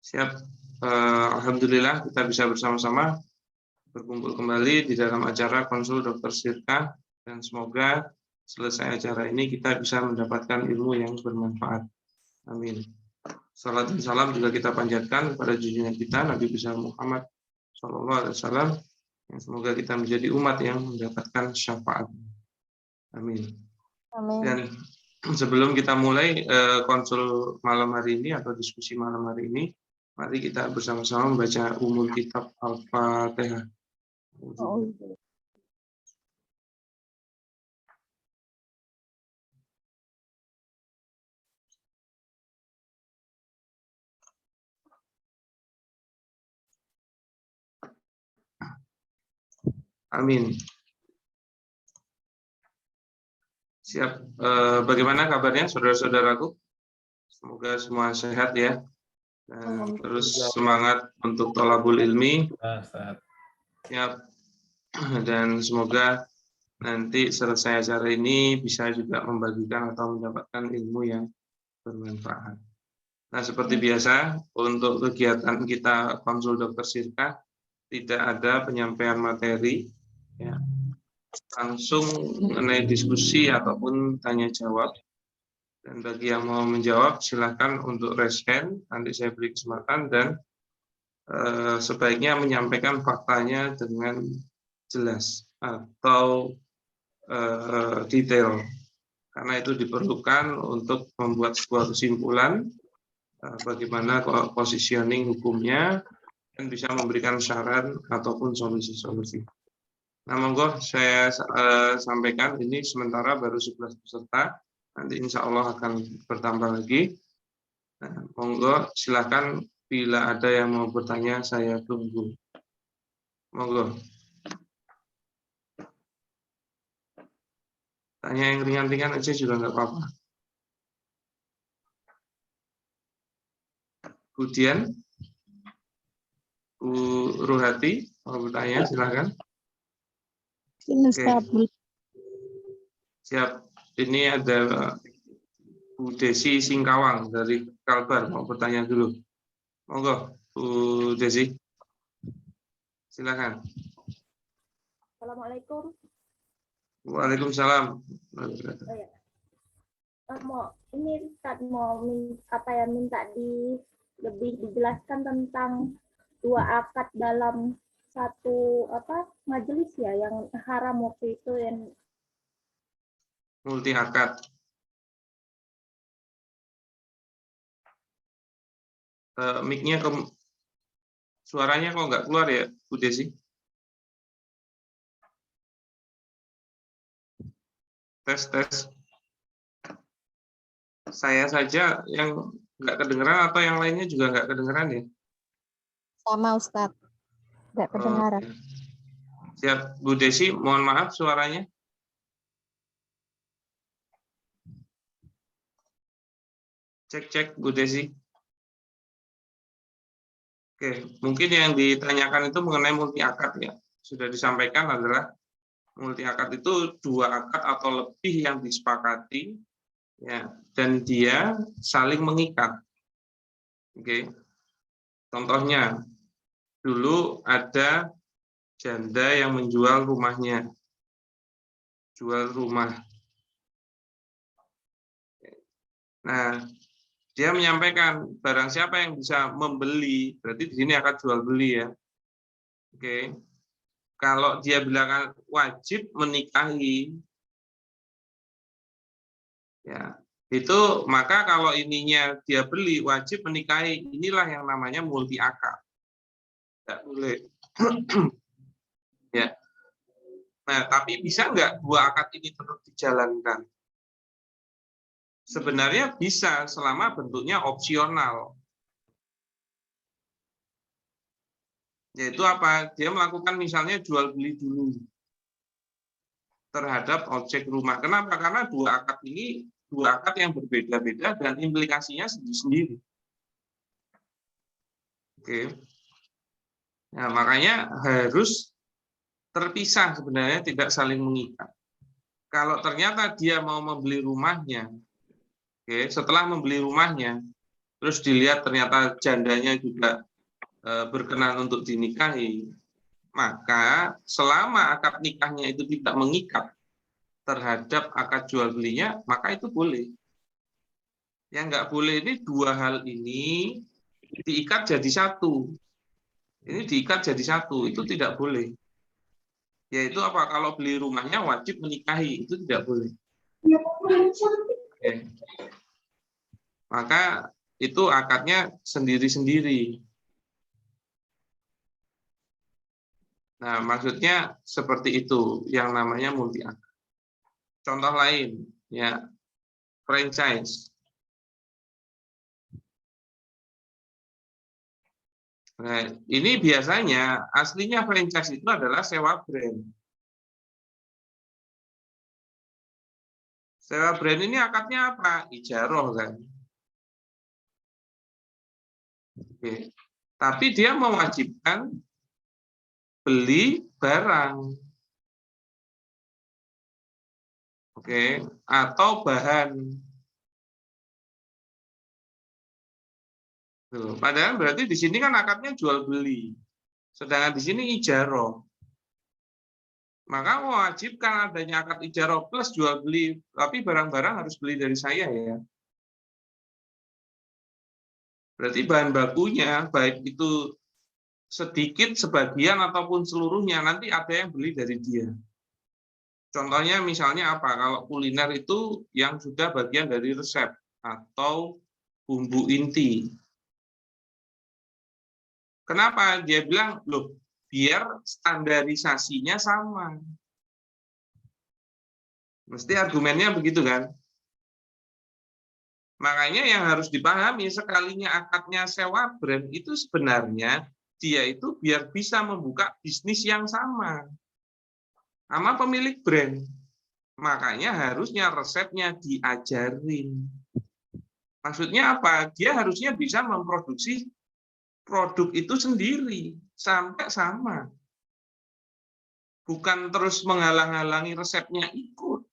Siap. Alhamdulillah kita bisa bersama-sama berkumpul kembali di dalam acara Konsul Dr. Sirka, dan semoga selesai acara ini kita bisa mendapatkan ilmu yang bermanfaat. Amin. Salat dan salam juga kita panjatkan kepada junjungan kita Nabi besar Muhammad SAW, yang semoga kita menjadi umat yang mendapatkan syafaat. Amin. Amin. Dan sebelum kita mulai konsul malam hari ini atau diskusi malam hari ini, mari kita bersama-sama membaca umul kitab Al-Fatihah. Amin. Siap. Bagaimana kabarnya saudara-saudaraku? Semoga semua sehat ya. Terus semangat untuk thalabul ilmi. Siap. Dan semoga nanti selesai acara ini bisa juga membagikan atau mendapatkan ilmu yang bermanfaat. Nah, seperti biasa untuk kegiatan kita Konsul Dr. Sirka tidak ada penyampaian materi, ya. Langsung mengenai diskusi ataupun tanya jawab. Dan bagi yang mau menjawab silahkan untuk raise hand, nanti saya beri kesempatan, dan sebaiknya menyampaikan faktanya dengan jelas atau detail, karena itu diperlukan untuk membuat sebuah kesimpulan bagaimana positioning hukumnya dan bisa memberikan saran ataupun solusi-solusi. Nah, monggo saya sampaikan, ini sementara baru 11 peserta, nanti insya Allah akan bertambah lagi. Nah, monggo silakan, bila ada yang mau bertanya saya tunggu. Monggo. Tanya yang ringan-ringan aja juga nggak apa-apa. Kemudian Bu Ruhati mau bertanya, silakan. Oke. Siap. Ini ada Bu Desi Singkawang dari Kalbar mau bertanya dulu. Monggo, Bu Desi. Silakan. Assalamualaikum. Waalaikumsalam. Ini Ustaz mau minta lebih dijelaskan tentang dua akad dalam satu majelis ya, yang haram waktu itu, yang multi akad. Mic-nya suaranya kok nggak keluar ya, Bu Desi? Tes. Saya saja yang nggak kedengeran atau yang lainnya juga nggak kedengeran ya? Sama Ustadz, nggak kedengaran. Siap, Bu Desi, mohon maaf suaranya. Cek Bu Desi. Oke, mungkin yang ditanyakan itu mengenai multi akad ya. Sudah disampaikan adalah multi akad itu dua akad atau lebih yang disepakati ya, dan dia saling mengikat. Oke. Contohnya, dulu ada janda yang menjual rumahnya. Jual rumah. Nah, dia menyampaikan barang siapa yang bisa membeli, berarti di sini akan jual beli ya. Oke. Kalau dia bilang wajib menikahi, ya itu maka kalau ininya dia beli wajib menikahi, inilah yang namanya multi akad. Tidak boleh. Ya. Nah, tapi bisa nggak dua akad ini terus dijalankan? Sebenarnya bisa, selama bentuknya opsional. Yaitu apa? Dia melakukan misalnya jual beli dulu terhadap objek rumah. Kenapa? Karena dua akad ini dua akad yang berbeda-beda dan implikasinya sendiri-sendiri. Oke. Nah, makanya harus terpisah sebenarnya, tidak saling mengikat. Kalau ternyata dia mau membeli rumahnya, oke, setelah membeli rumahnya, terus dilihat ternyata jandanya juga berkenan untuk dinikahi, maka selama akad nikahnya itu tidak mengikat terhadap akad jual belinya, maka itu boleh. Yang nggak boleh ini dua hal ini diikat jadi satu. Ini diikat jadi satu, itu tidak boleh. Yaitu apa? Kalau beli rumahnya wajib menikahi, itu tidak boleh. Oke. Maka itu akadnya sendiri-sendiri. Nah, maksudnya seperti itu yang namanya multi akad. Contoh lain, ya, franchise. Nah, ini biasanya aslinya franchise itu adalah sewa brand. Sewa brand ini akadnya apa? Ijaroh kan. Oke. Tapi dia mewajibkan beli barang. Oke, atau bahan. Tuh, padahal berarti di sini kan akadnya jual beli. Sedangkan di sini ijaroh. Maka mewajibkan adanya akad ijaroh plus jual beli, tapi barang-barang harus beli dari saya ya. Berarti bahan bakunya, baik itu sedikit, sebagian, ataupun seluruhnya, nanti ada yang beli dari dia. Contohnya misalnya apa? Kalau kuliner itu yang sudah bagian dari resep atau bumbu inti. Kenapa? Dia bilang, loh, biar standarisasinya sama. Mesti argumennya begitu kan? Makanya yang harus dipahami, sekalinya akadnya sewa brand itu sebenarnya dia itu biar bisa membuka bisnis yang sama pemilik brand. Makanya harusnya resepnya diajarin. Maksudnya apa? Dia harusnya bisa memproduksi produk itu sendiri sampai sama. Bukan terus menghalang-halangi resepnya ikut.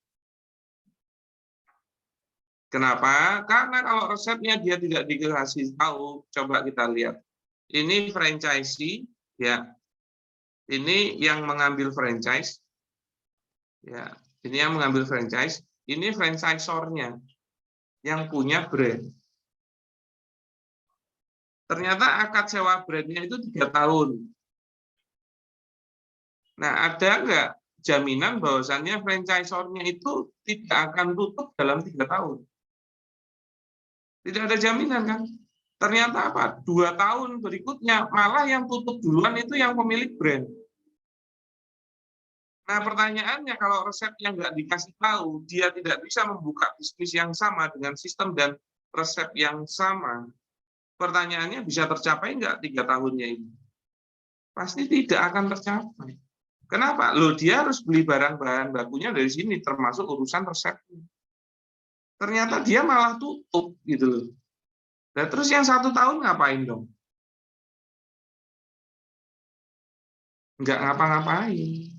Kenapa? Karena kalau resepnya dia tidak dikasih tahu, coba kita lihat. Ini franchisee, ya. Ini yang mengambil franchise, ya. Ini yang mengambil franchise. Ini franchisor-nya yang punya brand. Ternyata akad sewa brandnya itu 3 tahun. Nah, ada nggak jaminan bahwasannya franchisor-nya itu tidak akan tutup dalam 3 tahun? Tidak ada jaminan kan? Ternyata apa? 2 tahun berikutnya malah yang tutup duluan itu yang pemilik brand. Nah, pertanyaannya kalau resepnya nggak dikasih tahu, dia tidak bisa membuka bisnis yang sama dengan sistem dan resep yang sama. Pertanyaannya bisa tercapai nggak 3 tahunnya ini? Pasti tidak akan tercapai. Kenapa? Loh, dia harus beli barang-bahan bakunya dari sini, termasuk urusan resepnya. Ternyata dia malah tutup gitu loh. Nah, terus yang 1 tahun ngapain dong? Nggak ngapa-ngapain.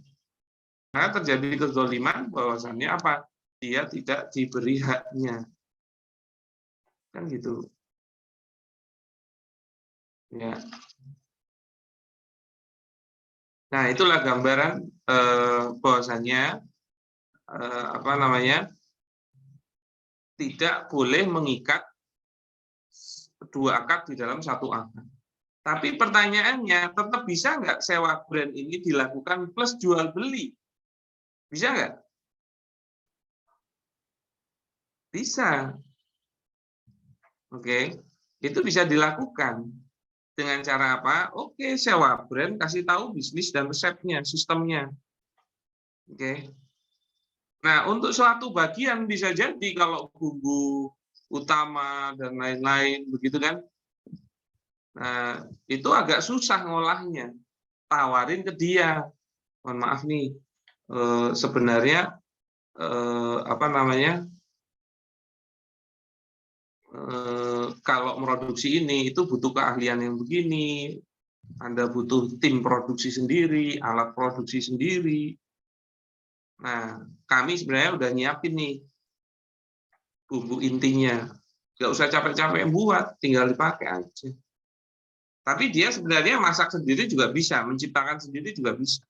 Nah, terjadi kezaliman bahwasannya apa? Dia tidak diberi haknya. Kan gitu. Ya. Nah, itulah gambaran bahwasannya apa namanya? Tidak boleh mengikat 2 akad di dalam 1 akad. Tapi pertanyaannya, tetap bisa nggak sewa brand ini dilakukan plus jual beli? Bisa nggak? Bisa. Oke, itu bisa dilakukan. Dengan cara apa? Oke, sewa brand, kasih tahu bisnis dan resepnya, sistemnya. Oke. Nah, untuk suatu bagian bisa jadi kalau bumbu utama dan lain-lain, begitu kan? Nah, itu agak susah ngolahnya. Tawarin ke dia. Mohon maaf nih, sebenarnya apa namanya? Kalau produksi ini itu butuh keahlian yang begini, Anda butuh tim produksi sendiri, alat produksi sendiri. Nah, kami sebenarnya udah nyiapin nih bumbu intinya. nggak usah capek-capek buat, tinggal dipakai aja. Tapi dia sebenarnya masak sendiri juga bisa, menciptakan sendiri juga bisa.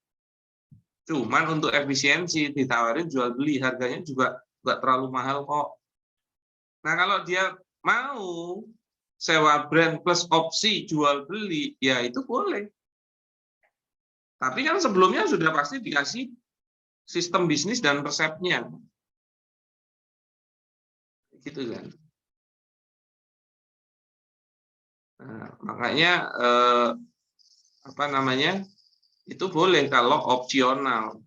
Cuman untuk efisiensi ditawarin jual beli, harganya juga nggak terlalu mahal kok. Nah kalau dia mau sewa brand plus opsi jual beli, ya itu boleh. Tapi kan sebelumnya sudah pasti dikasih sistem bisnis dan resepnya. Gitu kan. Nah, makanya apa namanya? Itu boleh kalau opsional.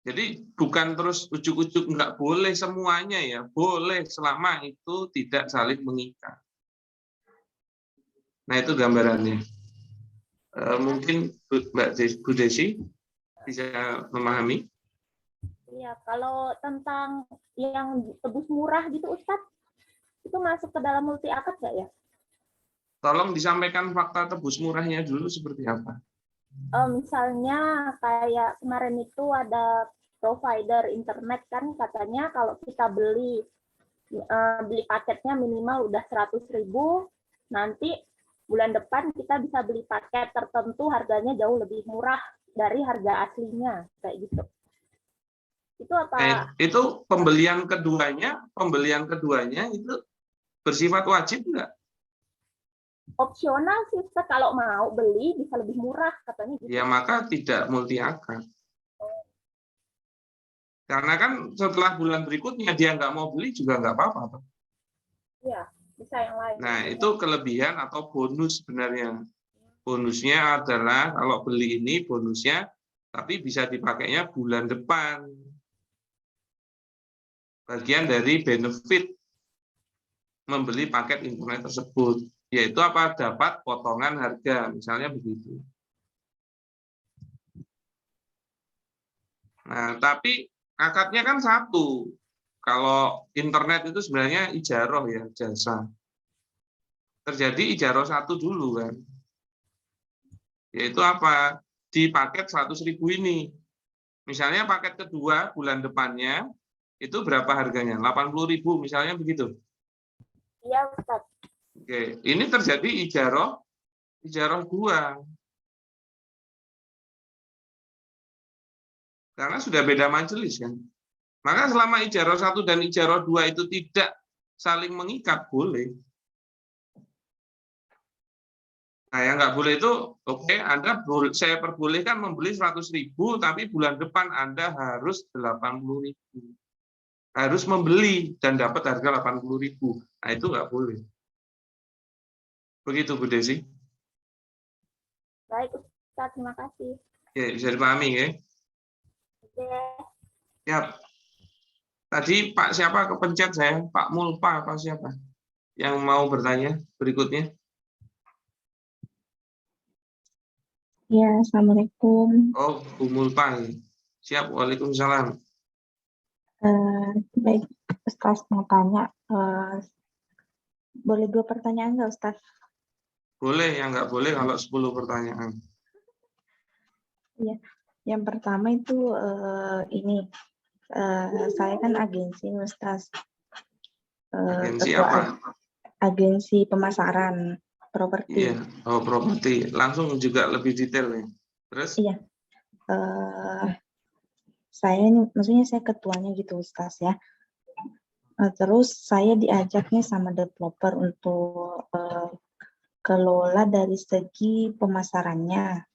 Jadi bukan terus ujuk-ujuk nggak boleh semuanya ya, boleh selama itu tidak saling mengikat. Nah itu gambarannya. Mungkin Bu Desi bisa memahami. Iya, kalau tentang yang tebus murah gitu Ustadz, itu masuk ke dalam multi akad nggak ya? Tolong disampaikan fakta tebus murahnya dulu seperti apa. Misalnya kayak kemarin itu ada provider internet kan katanya kalau kita beli paketnya minimal udah 100.000, nanti bulan depan kita bisa beli paket tertentu harganya jauh lebih murah dari harga aslinya kayak gitu. Itu apa? Itu pembelian keduanya itu bersifat wajib enggak? Opsional sih, kalau mau beli bisa lebih murah katanya gitu. Ya maka tidak multi akad. Karena kan setelah bulan berikutnya dia nggak mau beli juga nggak apa-apa. Iya, bisa yang lain. Nah itu kelebihan atau bonus sebenarnya. Bonusnya adalah kalau beli ini bonusnya, tapi bisa dipakainya bulan depan. Bagian dari benefit membeli paket internet tersebut, yaitu apa? Dapat potongan harga, misalnya begitu. Nah, tapi akadnya kan satu. Kalau internet itu sebenarnya ijaroh ya, jasa. Terjadi ijaroh satu dulu kan. Yaitu apa? Di paket 100.000 ini. Misalnya paket kedua bulan depannya, itu berapa harganya? 80.000 misalnya begitu. Iya, Ustaz. Oke, ini terjadi ijaroh dua. Karena sudah beda majelis kan. Maka selama ijaroh 1 dan ijaroh 2 itu tidak saling mengikat, boleh. Nah, yang nggak boleh itu, oke, saya perbolehkan membeli 100.000, tapi bulan depan Anda harus 80.000. Harus membeli dan dapat harga 80.000. Nah, itu nggak boleh. Begitu, Bu Desi. Baik, Ustaz. Terima kasih. Ya, bisa dipahami ya. Oke. Ya. Tadi Pak siapa kepencet saya? Pak Mulpa apa siapa? Yang mau bertanya berikutnya? Ya, Assalamualaikum. Oh, Bu Mulpa. Siap, Waalaikumsalam. Baik, Ustaz mau tanya, boleh 2 pertanyaan nggak, Ustaz? Boleh, yang nggak boleh kalau 10 pertanyaan. Ya, yang pertama itu ini, saya kan agensi, Ustaz. Agensi Ketua apa? agensi pemasaran properti. Iya, oh properti. Langsung juga lebih detail ya. Terus? Iya, saya ini, maksudnya saya ketuanya gitu, Ustaz ya. Terus saya diajaknya sama developer untuk kelola dari segi pemasarannya.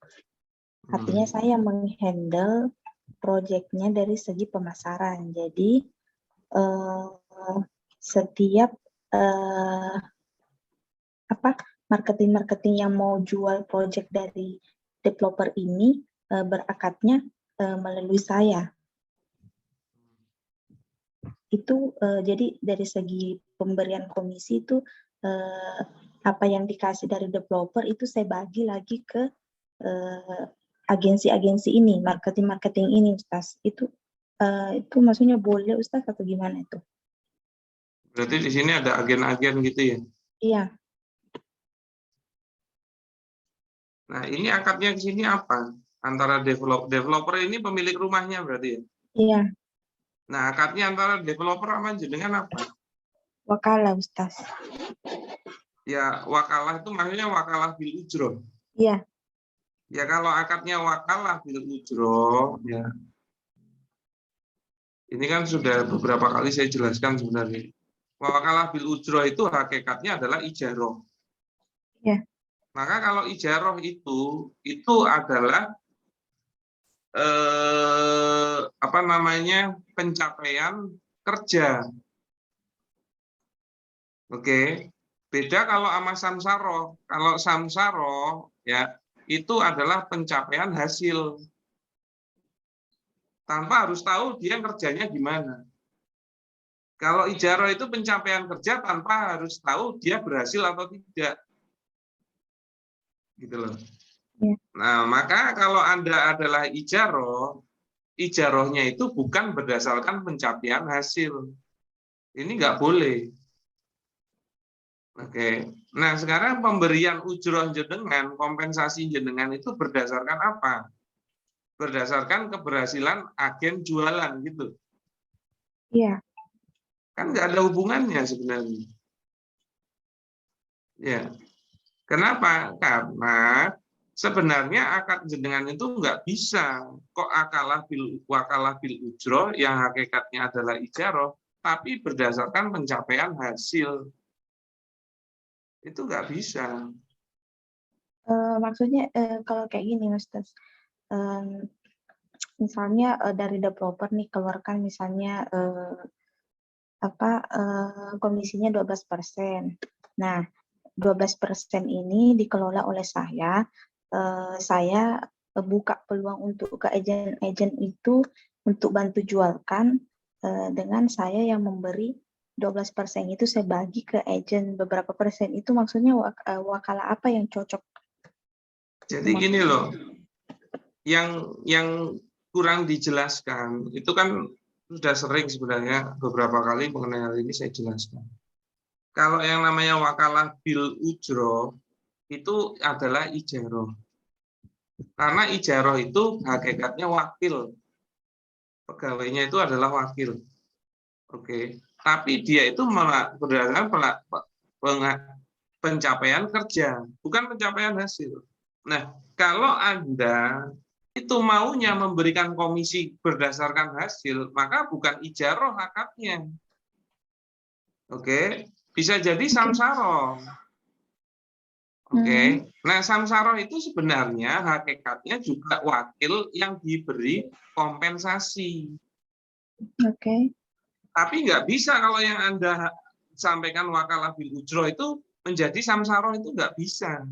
Artinya saya menghandle proyeknya dari segi pemasaran. Jadi setiap marketing yang mau jual proyek dari developer ini berakatnya melalui saya. Itu jadi dari segi pemberian komisi itu apa yang dikasih dari developer itu saya bagi lagi ke agensi-agensi ini, marketing ini, Ustaz. Itu maksudnya boleh, Ustaz, atau gimana itu? Berarti di sini ada agen-agen gitu ya? Iya. Nah, ini akadnya di sini apa? Antara developer ini pemilik rumahnya berarti ya? Iya. Nah, akadnya antara developer sama jenengan apa? Wakalah, Ustaz. Ya, wakalah itu maksudnya wakalah bil ujroh. Iya. Ya, kalau akadnya wakalah bil ujroh, ya. Ini kan sudah beberapa kali saya jelaskan sebenarnya. Wakalah bil ujroh itu hakikatnya adalah ijaroh. Iya. Maka kalau ijaroh itu adalah apa namanya, pencapaian kerja. Oke, beda kalau sama samsaro. Kalau samsaro ya itu adalah pencapaian hasil tanpa harus tahu dia kerjanya gimana. Kalau ijarah itu pencapaian kerja tanpa harus tahu dia berhasil atau tidak, gitu loh. Ya. Nah, maka kalau Anda adalah ijarohnya itu bukan berdasarkan pencapaian hasil. Ini nggak boleh. Oke. Nah, sekarang pemberian ujroh jenengan, kompensasi jenengan itu berdasarkan apa? Berdasarkan keberhasilan agen jualan gitu. Iya. Kan nggak ada hubungannya sebenarnya. Ya. Kenapa? Karena sebenarnya akad jenengan itu nggak bisa kok wakalah bil ujroh yang hakikatnya adalah ijaroh, tapi berdasarkan pencapaian hasil. Itu nggak bisa. Maksudnya kalau kayak gini, Ustaz. Misalnya dari developer nih keluarkan misalnya komisinya 12%. Nah, 12% ini dikelola oleh saya. Saya buka peluang untuk ke agen-agen itu untuk bantu jualkan dengan saya yang memberi 12% itu saya bagi ke agen beberapa persen. Itu maksudnya wakalah apa yang cocok? Jadi gini loh, yang kurang dijelaskan itu kan sudah sering sebenarnya beberapa kali mengenai hal ini saya jelaskan. Kalau yang namanya wakalah bil ujroh itu adalah ijaroh. Karena ijaroh itu hakikatnya wakil. Pegawainya itu adalah wakil. Oke. Tapi dia itu berdasarkan pencapaian kerja, bukan pencapaian hasil. Nah, kalau Anda itu maunya memberikan komisi berdasarkan hasil, maka bukan ijaroh akadnya. Oke, bisa jadi samsaro. Oke, nah samsaro itu sebenarnya hakikatnya juga wakil yang diberi kompensasi. Oke. Tapi nggak bisa kalau yang Anda sampaikan wakalah bil ujroh itu menjadi samsaro, itu nggak bisa.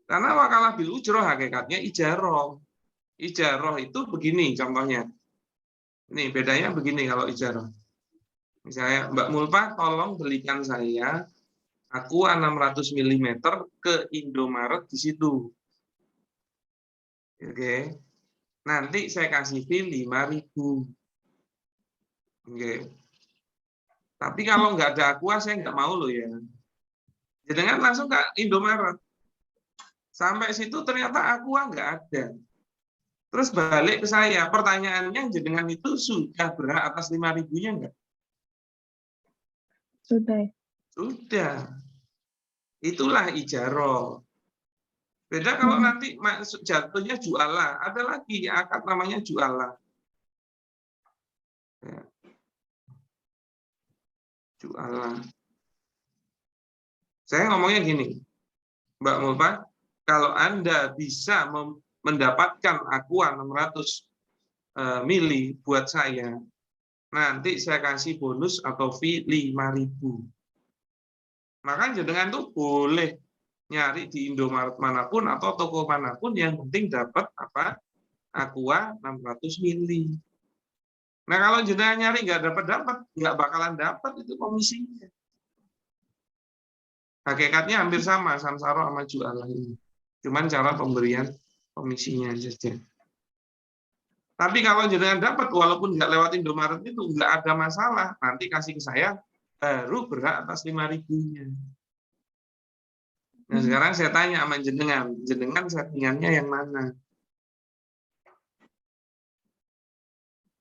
Karena wakalah bil ujroh hakikatnya ijaroh. Ijaroh itu begini contohnya. Nih bedanya begini kalau ijaroh. Misalnya Mbak Mulpa tolong belikan saya Aqua 600 mm ke Indomaret di situ. Oke. Nanti saya kasih fee 5.000. Oke. Tapi kalau nggak ada Aqua saya nggak mau loh ya. Jangan langsung ke Indomaret. Sampai situ ternyata Aqua nggak ada. Terus balik ke saya, pertanyaannya jenengan itu sudah berhak atas 5.000-nya nggak? Sudah. Sudah. Itulah ijaroh. Beda kalau nanti masuk jatuhnya jualah. Ada lagi akad namanya jualah. Ya. Jualah. Saya ngomongnya gini, Mbak Mulpa, kalau Anda bisa mendapatkan Aqua 600 mili buat saya, nanti saya kasih bonus atau fee 5.000. Maka jenengan tuh boleh nyari di Indomaret manapun atau toko manapun, yang penting dapat apa? Aqua 600 mili. Nah, kalau jenengan nyari nggak dapat, nggak bakalan dapat itu komisinya. Hakikatnya hampir sama, samsaro sama jualah ini. Cuman cara pemberian komisinya saja. Tapi kalau jenengan dapat, walaupun nggak lewat Indomaret itu, nggak ada masalah. Nanti kasih ke saya, baru berhak atas 5.000-nya. Nah, sekarang saya tanya sama jenengan settingannya yang mana?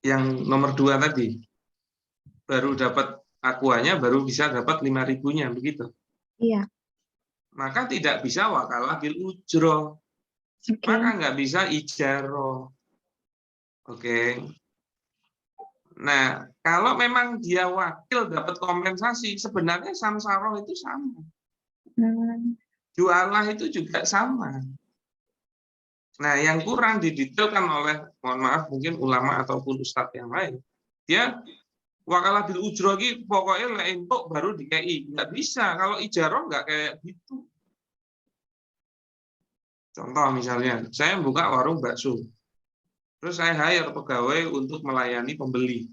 yang nomor 2 tadi. Baru dapat akuannya, baru bisa dapat 5.000-nya, begitu. Iya. Maka tidak bisa wakalah bil ujroh. Oke. Maka nggak bisa ijaroh. Oke. Nah, kalau memang dia wakil dapat kompensasi, sebenarnya samsaroh itu sama. Jualah itu juga sama. Nah, yang kurang didetailkan oleh, mohon maaf, mungkin ulama ataupun ustadz yang lain. Dia wakalah bil ujroh ini pokoknya untuk baru di-KI. Nggak bisa. Kalau ijaroh nggak kayak gitu. Contoh misalnya, saya buka warung bakso. Terus saya hire pegawai untuk melayani pembeli.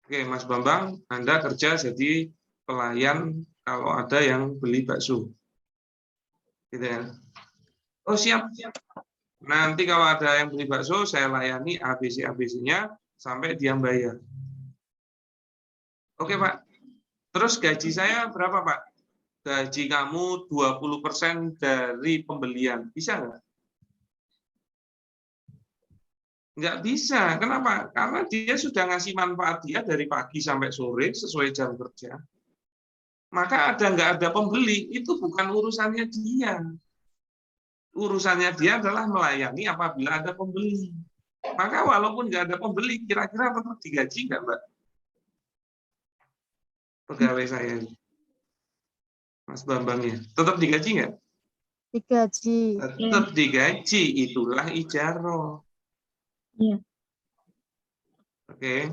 Oke, Mas Bambang, Anda kerja jadi pelayan kalau ada yang beli bakso. Gitu ya. Oh, siap. Nanti kalau ada yang beli bakso, saya layani ABC-nya sampai dia bayar. Oke, Pak. Terus gaji saya berapa, Pak? Gaji kamu 20% dari pembelian. Bisa nggak? Nggak bisa. Kenapa? Karena dia sudah ngasih manfaat dia dari pagi sampai sore sesuai jam kerja. Maka nggak ada pembeli, itu bukan urusannya dia. Urusannya dia adalah melayani apabila ada pembeli. Maka walaupun nggak ada pembeli, kira-kira tetap digaji nggak, Mbak? Pegawai saya, Mas Bambang ya, tetap digaji nggak? Digaji. Tetap digaji, itulah ijaroh. Iya. Oke.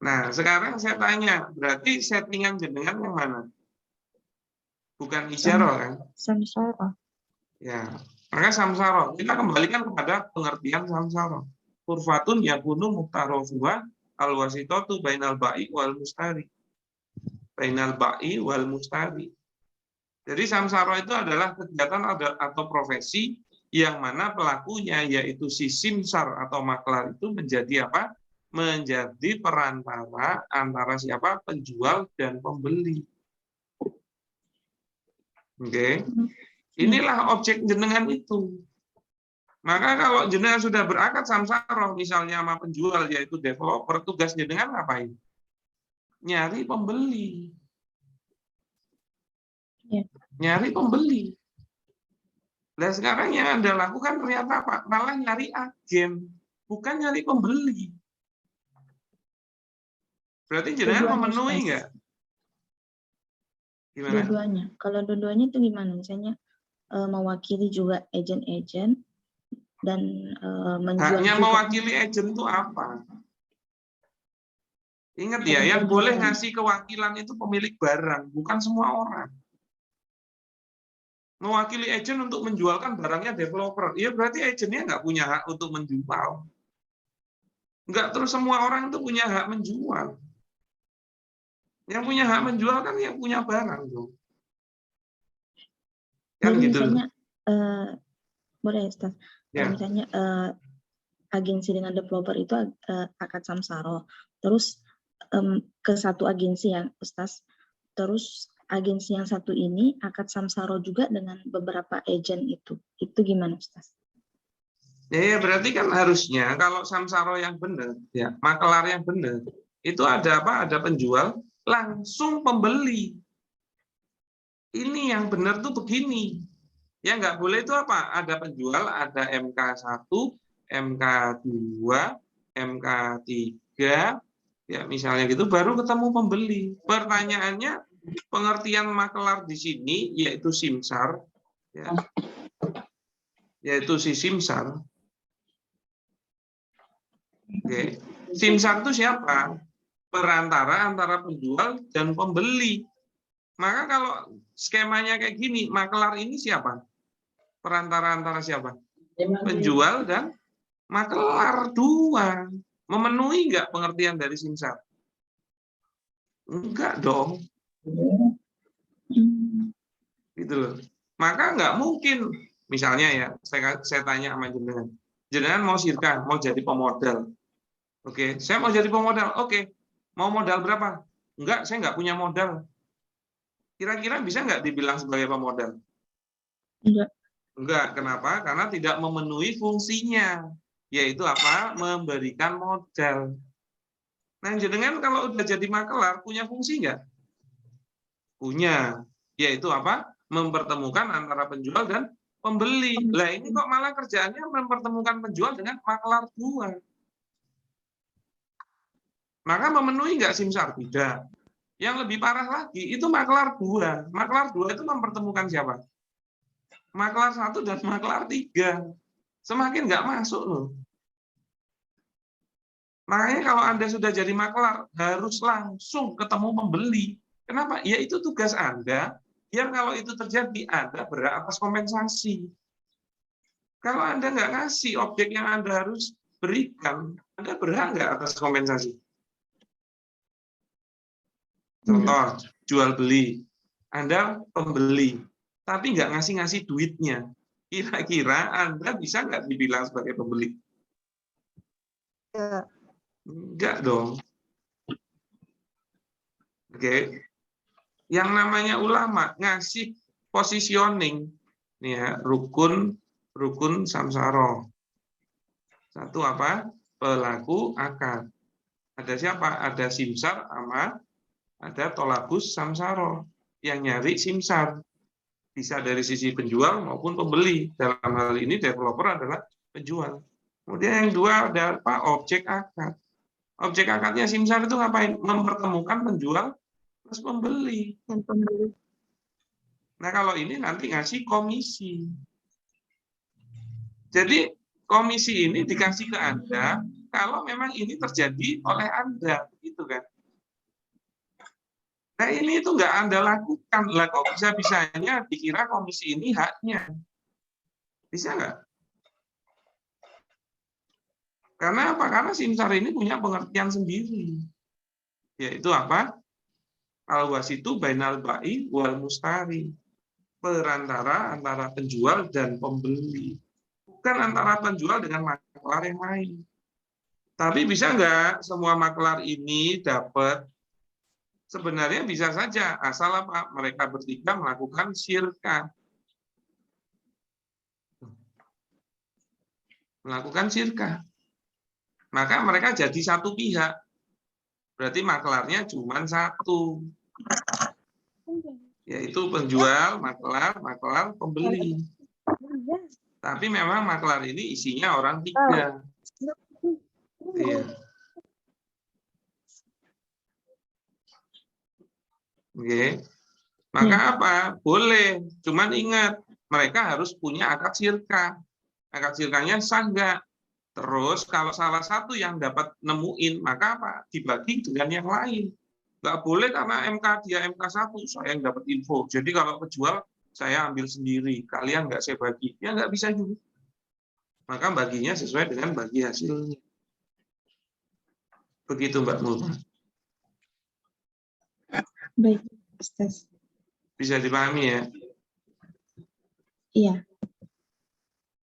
Nah, sekarang saya tanya, berarti settingan jenengan yang mana? Bukan ijaroh kan? Samsara. Ya, maka samsara. Kita kembalikan kepada pengertian samsara. Kurfatun yakunu muhtarofuha al-wasitatu bainal ba'i wal mustari. Bainal ba'i wal mustari. Jadi samsara itu adalah kegiatan atau profesi yang mana pelakunya yaitu si simsar atau maklar itu menjadi apa? Menjadi perantara antara siapa? Penjual dan pembeli. Oke. Inilah objek jenengan itu. Maka kalau jenengan sudah berakad samsara, misalnya sama penjual yaitu developer, tugas jenengan ngapain? Nyari pembeli. Ya. Nyari pembeli. Nah sekarang yang Anda lakukan ternyata apa? Malah nyari agen, bukan nyari pembeli. Berarti jenengan memenuhi nggak? Gimana? Dua-duanya. Kalau dua-duanya itu gimana? Misalnya mewakili juga agen-agen dan menjual Haknya juga. mewakili agen itu apa? Ingat ya, yang boleh ngasih kewakilan itu pemilik barang, bukan semua orang. Mewakili agen untuk menjualkan barangnya developer, ya berarti agennya nggak punya hak untuk menjual. Nggak terus semua orang itu punya hak menjual. Yang punya hak menjual kan yang punya barang dong. Kan Jadi gitu. misalnya, boleh Ustaz, Ya. misalnya agensi dengan developer itu akad samsara, terus ke satu agensi ya Ustaz, terus agensi yang satu ini akad samsara juga dengan beberapa agen itu gimana Ustaz? Ya, berarti kan harusnya kalau samsara yang benar, ya makelar yang benar, itu ada apa? Ada penjual, langsung pembeli. Ini yang benar tuh begini. Yang nggak boleh itu apa? Ada penjual, ada MK1, MK2, MK3, ya misalnya gitu, baru ketemu pembeli. Pertanyaannya, pengertian makelar di sini yaitu simsar, ya, yaitu si simsar. Oke. Simsar itu siapa? Perantara antara penjual dan pembeli. Maka kalau skemanya kayak gini, makelar ini siapa? Perantara antara siapa? Penjual dan makelar dua. Memenuhi nggak pengertian dari simsar? Enggak dong. Gitu loh. Maka nggak mungkin, misalnya ya, saya tanya sama jenengan. Jenengan mau sirka, mau jadi pemodal. Oke, saya mau jadi pemodal. Oke, mau modal berapa? Enggak, saya nggak punya modal. Kira-kira bisa nggak dibilang sebagai pemodal? Enggak. Enggak, kenapa? Karena tidak memenuhi fungsinya. yaitu apa? Memberikan modal. Nah, jenengan kalau udah jadi makelar punya fungsi nggak? Punya, yaitu apa? Mempertemukan antara penjual dan pembeli. Lah ini kok malah kerjaannya mempertemukan penjual dengan makelar 2. Maka memenuhi nggak Simsar? Tidak. Yang lebih parah lagi, itu makelar 2. Makelar 2 itu mempertemukan siapa? Makelar 1 dan makelar 3. Semakin nggak masuk loh. Makanya kalau Anda sudah jadi makelar, harus langsung ketemu pembeli. Kenapa? Ya itu tugas Anda, biar kalau itu terjadi, Anda berhak atas kompensasi. Kalau Anda nggak ngasih objek yang Anda harus berikan, Anda berhak nggak atas kompensasi? Contoh, jual beli. Anda pembeli, tapi nggak ngasih duitnya. Kira-kira Anda bisa nggak dibilang sebagai pembeli? Ya. Enggak dong. Oke. Yang namanya ulama ngasih positioning, nih ya, rukun samsara. Satu apa? Pelaku akad. Ada siapa? Ada simsar sama ada tolabus samsara yang nyari simsar. Bisa dari sisi penjual maupun pembeli. Dalam hal ini developer adalah penjual. Kemudian yang 2 ada apa? Objek akad. Objek akadnya simsar itu ngapain? Mempertemukan penjual plus pembeli. Dan pembeli. Nah, kalau ini nanti ngasih komisi. Jadi, komisi ini dikasih ke Anda kalau memang ini terjadi oleh Anda, gitu kan. Nah, ini itu nggak Anda lakukan. Lah, kok bisa-bisanya dikira komisi ini haknya? Bisa nggak? Karena apa? Karena simsar ini punya pengertian sendiri. Yaitu apa? Al-wasitu bainal ba'i wal mustari. Perantara antara penjual dan pembeli. Bukan antara penjual dengan makelar yang lain. Tapi bisa nggak semua makelar ini dapat? Sebenarnya bisa saja, asal apa? Mereka bertiga melakukan syirkah. Melakukan syirkah. Maka mereka jadi satu pihak. Berarti makelarnya cuma satu. Yaitu penjual, makelar, pembeli. Tapi memang makelar ini isinya orang 3. Iya. Oke. Maka apa? Boleh. Cuman ingat, mereka harus punya akad syirkah. Akad syirkahnya sah nggak? Terus kalau salah satu yang dapat nemuin, maka apa? Dibagi dengan yang lain. Nggak boleh karena MK dia MK1, saya yang dapat info. Jadi kalau kejual, saya ambil sendiri. Kalian nggak saya bagi. Ya nggak bisa juga. Maka baginya sesuai dengan bagi hasilnya. Begitu Mbak Mulma. Baik, Ustaz. Bisa dipahami ya? Iya.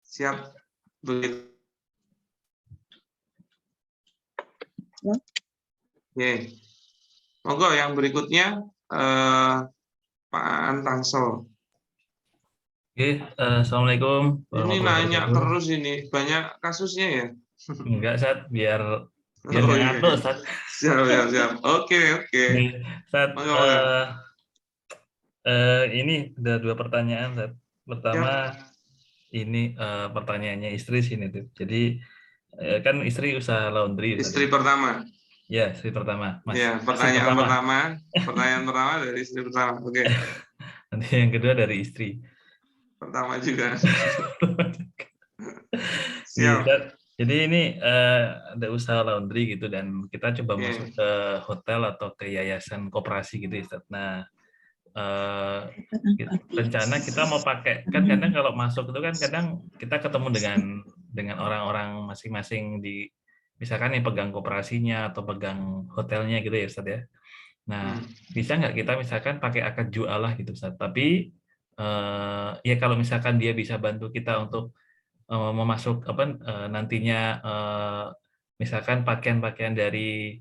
Siap. Begitu. Ya. Oke. Monggo yang berikutnya Pak Antangsel. Oke, Assalamualaikum. Ini nanya terus ini, banyak kasusnya ya? Enggak, Sat, biar Oh, nggak iya. ngatur, Sat. Siap. Oke. Nih, Sat, Monggo. ini ada 2 pertanyaan, Sat. Pertama, ini pertanyaannya istri sini tuh. Jadi kan istri usaha laundry. Istri pertama. Ya, istri pertama. Mas, Ya, pertanyaan pertama dari istri pertama. Oke. Nanti yang kedua dari istri. Pertama juga. Siap. Siap. Jadi ini ada usaha laundry gitu dan kita coba masuk ke hotel atau ke yayasan koperasi gitu ya, Ustaz. Nah, rencana kita mau pakai, kan kadang kalau masuk itu kan kadang kita ketemu dengan orang-orang masing-masing di misalkan yang pegang koperasinya atau pegang hotelnya gitu ya, Ustaz ya. Nah, bisa nggak kita misalkan pakai akad jualah gitu, Ustaz. Tapi ya kalau misalkan dia bisa bantu kita untuk memasuk nantinya misalkan pakaian-pakaian dari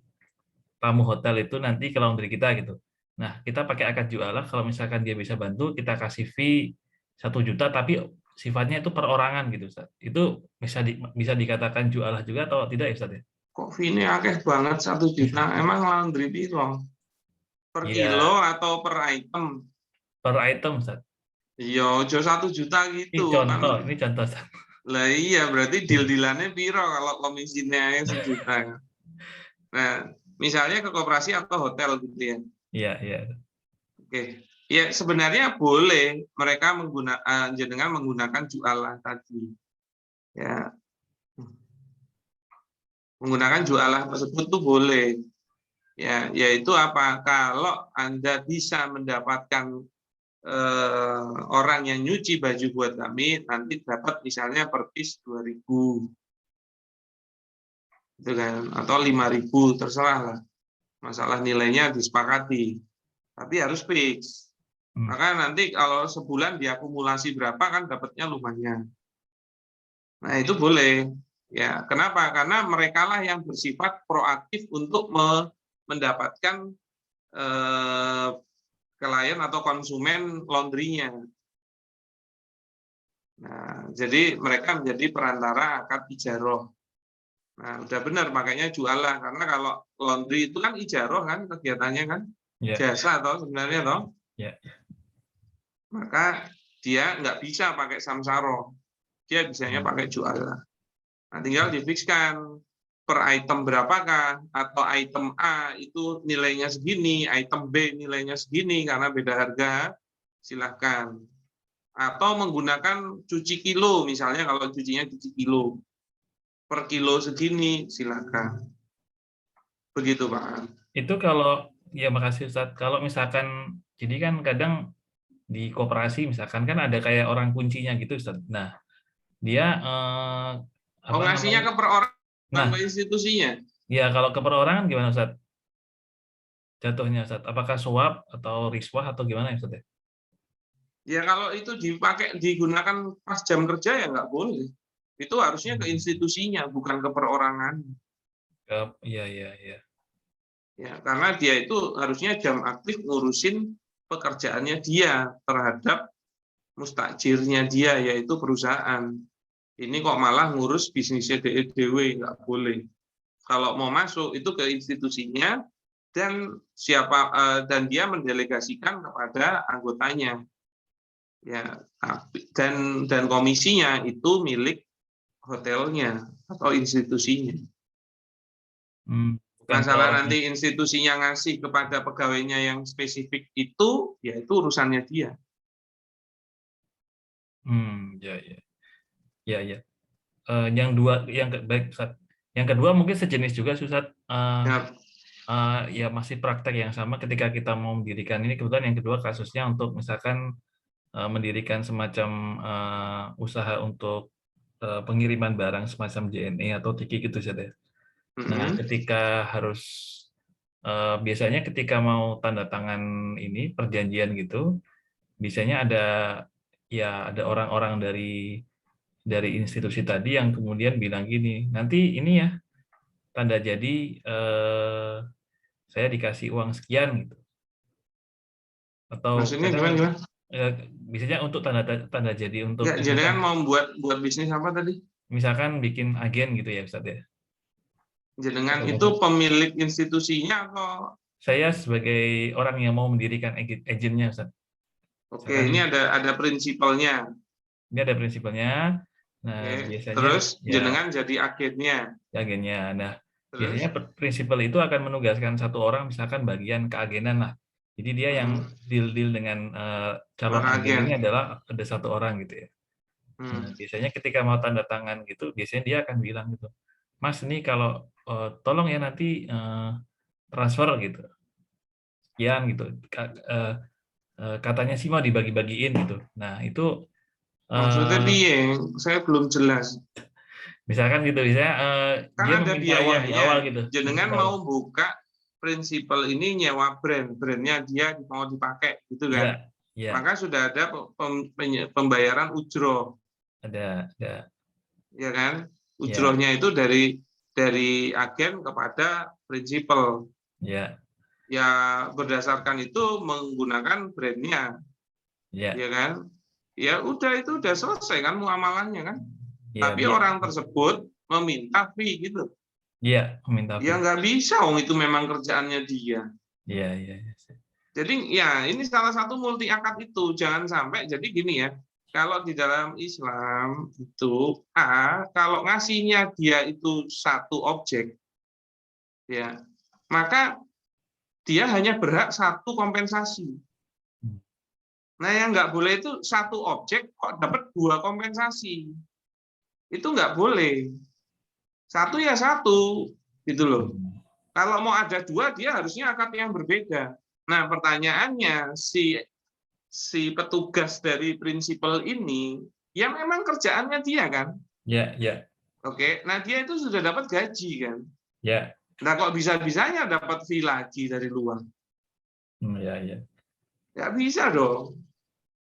tamu hotel itu nanti ke laundry kita gitu. Nah, kita pakai akad jualah, kalau misalkan dia bisa bantu, kita kasih fee 1 juta, tapi sifatnya itu perorangan gitu, Ustaz. Itu bisa dikatakan jualah juga atau tidak ya, Ustaz ya? Kok fee-ne akeh banget 1 juta? Emang laundry piro? Per Iya, kilo atau per item? per item, Ustaz. Iya, ojo 1 juta Ini gitu kan. contoh, Ustaz. Lah iya, berarti deal-dealannya piro kalau komisinya yang 1 juta. Nah, misalnya ke koperasi atau hotel gitu ya. Iya, iya. Oke. Ya sebenarnya boleh mereka jenengan menggunakan jualah tadi. Ya, menggunakan jualah tersebut tuh boleh. Ya, yaitu apa? Kalau Anda bisa mendapatkan orang yang nyuci baju buat kami, nanti dapat misalnya per piece 2.000. Gitu kan, atau 5.000, terserah lah. Masalah nilainya disepakati. Tapi harus fix. Maka nanti kalau sebulan diakumulasi berapa kan dapatnya lumayan. Nah, itu boleh. Ya, kenapa? Karena merekalah yang bersifat proaktif untuk mendapatkan klien atau konsumen laundry-nya. Nah, jadi mereka menjadi perantara akad ijaroh. Nah, udah benar makanya jualah, karena kalau laundry itu kan ijaroh kan kegiatannya kan, jasa toh sebenarnya toh. Maka dia nggak bisa pakai samsaro, dia bisanya pakai jualah. Nah, tinggal difikskan per item berapakah, atau item A itu nilainya segini, item B nilainya segini karena beda harga, silahkan. Atau menggunakan cuci kilo, misalnya kalau cucinya cuci kilo, per kilo segini, silahkan. Begitu Pak. Itu kalau, ya makasih Ustaz, kalau misalkan, jadi kan kadang di koperasi misalkan kan ada kayak orang kuncinya gitu Ustaz. Nah, dia ngasihnya ke perorangan, nah, ke institusinya. Ya, kalau ke perorangan gimana Ustaz? Jatuhnya Ustaz, apakah suap atau riswah atau gimana ya Ustaz? Ya kalau itu digunakan pas jam kerja ya nggak boleh. Itu harusnya ke institusinya, bukan ke perorangan. Iya, iya, iya. Ya, karena dia itu harusnya jam aktif ngurusin pekerjaannya dia terhadap mustajirnya dia, yaitu perusahaan. Ini kok malah ngurus bisnisnya DEDW, nggak boleh. Kalau mau masuk itu ke institusinya, dan dia mendelegasikan kepada anggotanya. Ya, dan komisinya itu milik hotelnya atau institusinya. Masalah nanti institusinya ngasih kepada pegawainya yang spesifik itu, ya itu urusannya dia. Ya, ya, ya, ya. Yang kedua mungkin sejenis juga Ustaz. Ya masih praktek yang sama ketika kita mau mendirikan ini. Kebetulan yang kedua kasusnya untuk misalkan mendirikan semacam usaha untuk pengiriman barang semacam JNE atau Tiki gitu saja. Nah, ketika harus biasanya ketika mau tanda tangan ini perjanjian gitu, biasanya ada orang-orang dari institusi tadi yang kemudian bilang gini, nanti ini ya tanda jadi saya dikasih uang sekian gitu. Atau maksudnya gimana? Biasanya untuk tanda jadi untuk jadi kan mau buat bisnis apa tadi? Misalkan bikin agen gitu ya Ustaz ya. Jenengan itu pemilik institusinya atau? Saya sebagai orang yang mau mendirikan agennya Ustaz. Oke, ini ada prinsipalnya. Ini ada prinsipalnya. Nah, biasanya terus jenengan jadi agennya. Agennya. Nah, biasanya prinsipal itu akan menugaskan satu orang misalkan bagian keagenan lah. Jadi dia yang deal dengan calon agen ini adalah ada satu orang gitu ya. Nah, biasanya ketika mau tanda tangan gitu, biasanya dia akan bilang gitu, Mas ini kalau tolong ya nanti transfer gitu, sekian gitu. Katanya sih mau dibagi-bagiin gitu. Nah itu maksudnya piye? Saya belum jelas. Misalkan gitu, misalnya kan dia ada meminta uang di awal gitu. Jenengan mau buka prinsipal ini nyewa brandnya dia mau dipakai gitu kan? Ya. Maka sudah ada pembayaran ujroh. Ada. Ya kan? Ujrohnya itu dari agen kepada prinsipal. Ya berdasarkan itu menggunakan brandnya. Ya kan? ya udah itu udah selesai kan muamalahnya kan. Iya, Tapi orang tersebut meminta fee gitu. Iya, meminta Ya fee. nggak bisa, itu memang kerjaannya dia. Iya, iya. Jadi ya ini salah satu multi akad itu. Jangan sampai jadi gini ya. Kalau di dalam Islam itu kalau ngasihnya dia itu satu objek, ya maka dia hanya berhak satu kompensasi. Nah yang nggak boleh itu satu objek kok dapat dua kompensasi. Itu nggak boleh. Satu ya satu, gitu loh. Kalau mau ada dua, dia harusnya akad yang berbeda. Nah pertanyaannya si petugas dari prinsipal ini, ya memang kerjaannya dia kan. Ya, ya. Oke, nah dia itu sudah dapat gaji kan. Ya. Nah kok bisa-bisanya dapat fee lagi dari luar? Ya, ya. Ya bisa dong.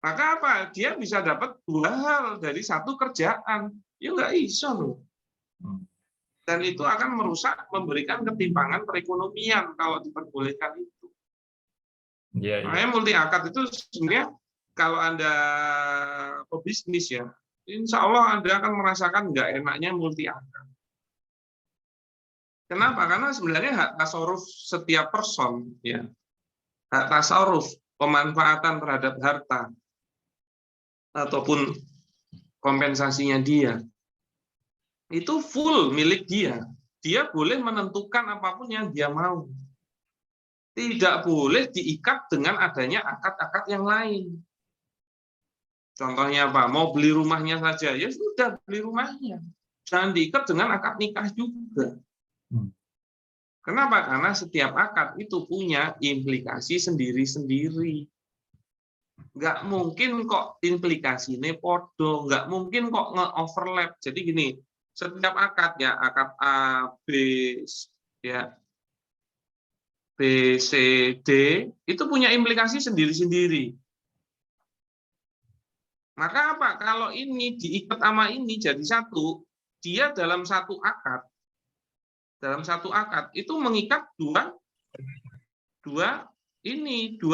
Maka apa? Dia bisa dapat dua hal dari satu kerjaan. Ya nggak iso loh. Dan itu akan merusak, memberikan ketimpangan perekonomian kalau diperbolehkan itu. Ya, ya. Makanya multi akad itu sebenarnya kalau Anda pebisnis ya, insya Allah Anda akan merasakan nggak enaknya multi akad. Kenapa? Karena sebenarnya hak tasarruf setiap person, ya, hak tasarruf pemanfaatan terhadap harta ataupun kompensasinya dia itu full milik dia. Dia boleh menentukan apapun yang dia mau. Tidak boleh diikat dengan adanya akad-akad yang lain. Contohnya apa? Mau beli rumahnya saja, ya sudah beli rumahnya. Jangan diikat dengan akad nikah juga. Kenapa? Karena setiap akad itu punya implikasi sendiri-sendiri. Nggak mungkin kok implikasinya podo, nggak mungkin kok nge-overlap. Jadi gini, setiap akad ya, akad A, B, ya, B, C, D, itu punya implikasi sendiri-sendiri. Maka apa? Kalau ini diikat sama ini jadi satu, dia dalam satu akad itu mengikat dua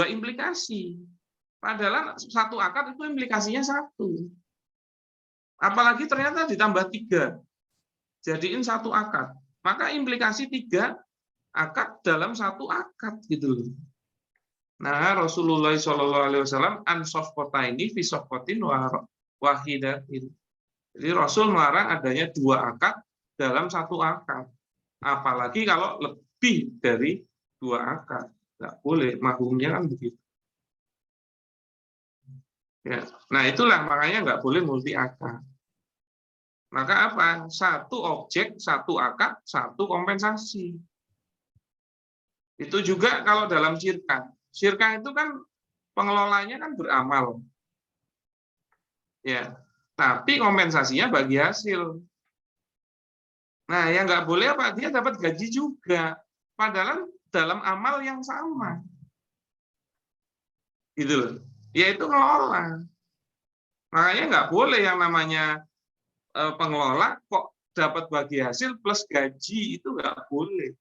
implikasi. Padahal satu akad itu implikasinya satu. Apalagi ternyata ditambah 3, jadiin satu akad. Maka implikasi 3 akad dalam satu akad gitu loh. Nah, Rasulullah SAW ansofkota ini fisofkotin wahidatin. Jadi Rasul melarang adanya 2 akad dalam satu akad. Apalagi kalau lebih dari 2 akad. Nggak boleh, mahumnya kan begitu. Ya. Nah itulah makanya nggak boleh multi akad. Maka apa? Satu objek, satu akad, satu kompensasi. Itu juga kalau dalam syirkah. Syirkah itu kan pengelolanya kan beramal. Ya. Tapi kompensasinya bagi hasil. Nah, yang nggak boleh apa? Dia dapat gaji juga. Padahal dalam amal yang sama. Gitu loh. Yaitu ngelola. Makanya nggak boleh yang namanya pengelola kok dapat bagi hasil plus gaji, itu nggak boleh.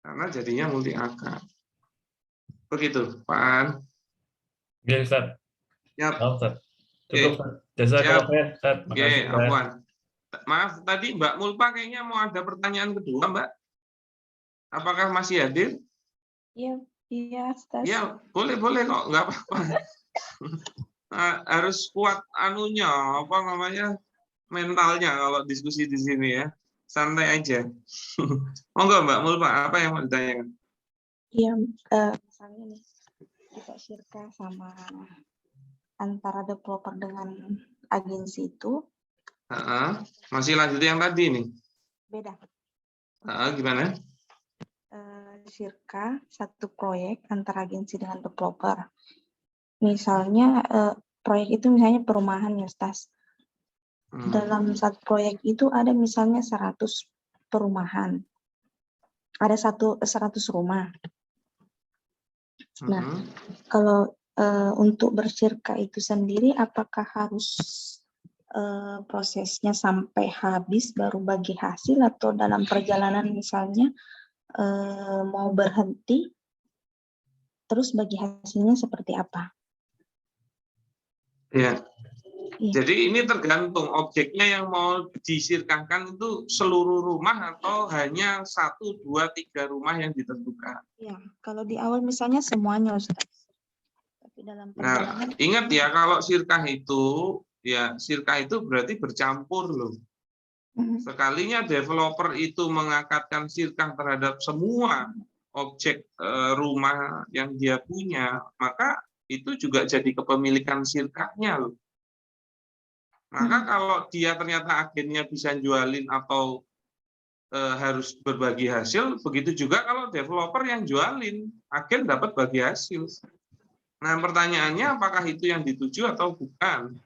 Karena jadinya multi akad. Begitu, Pak An. Oke, Ustaz. Siap. Cukup, Jazakallah khair, Ustaz. Oke, Afwan. Maaf, tadi Mbak Mulpa kayaknya mau ada pertanyaan kedua, Mbak. Apakah masih hadir? Iya, Ustaz. Ya, boleh kok, nggak apa-apa. Harus kuat anunya, apa namanya, mentalnya kalau diskusi di sini ya. Santai aja. Monggo Mbak Mulpa, apa yang mau ditanyakan? Iya, misalnya nih, kita syirkah sama antara developer dengan agensi itu. Masih lanjut yang tadi nih. Beda. Gimana? Syirkah satu proyek antara agensi dengan developer. Misalnya proyek itu misalnya perumahan ya, Ustaz. Dalam satu proyek itu ada misalnya 100 perumahan. Ada 100 rumah. Nah, kalau untuk bersyirkah itu sendiri apakah harus prosesnya sampai habis baru bagi hasil, atau dalam perjalanan misalnya mau berhenti terus bagi hasilnya seperti apa? Ya. Iya. Jadi ini tergantung objeknya yang mau disirkahkan itu seluruh rumah atau hanya 1, 2, 3 rumah yang ditentukan. Iya, kalau di awal misalnya semuanya Ustaz. Tapi dalam Nah, perjalanan ingat ya kalau sirkah itu berarti bercampur loh. Sekalinya developer itu mengakatkan sirkah terhadap semua objek rumah yang dia punya, maka itu juga jadi kepemilikan sirkahnya loh. Maka kalau dia ternyata agennya bisa jualin atau harus berbagi hasil, begitu juga kalau developer yang jualin, agen dapat bagi hasil. Nah, pertanyaannya apakah itu yang dituju atau bukan?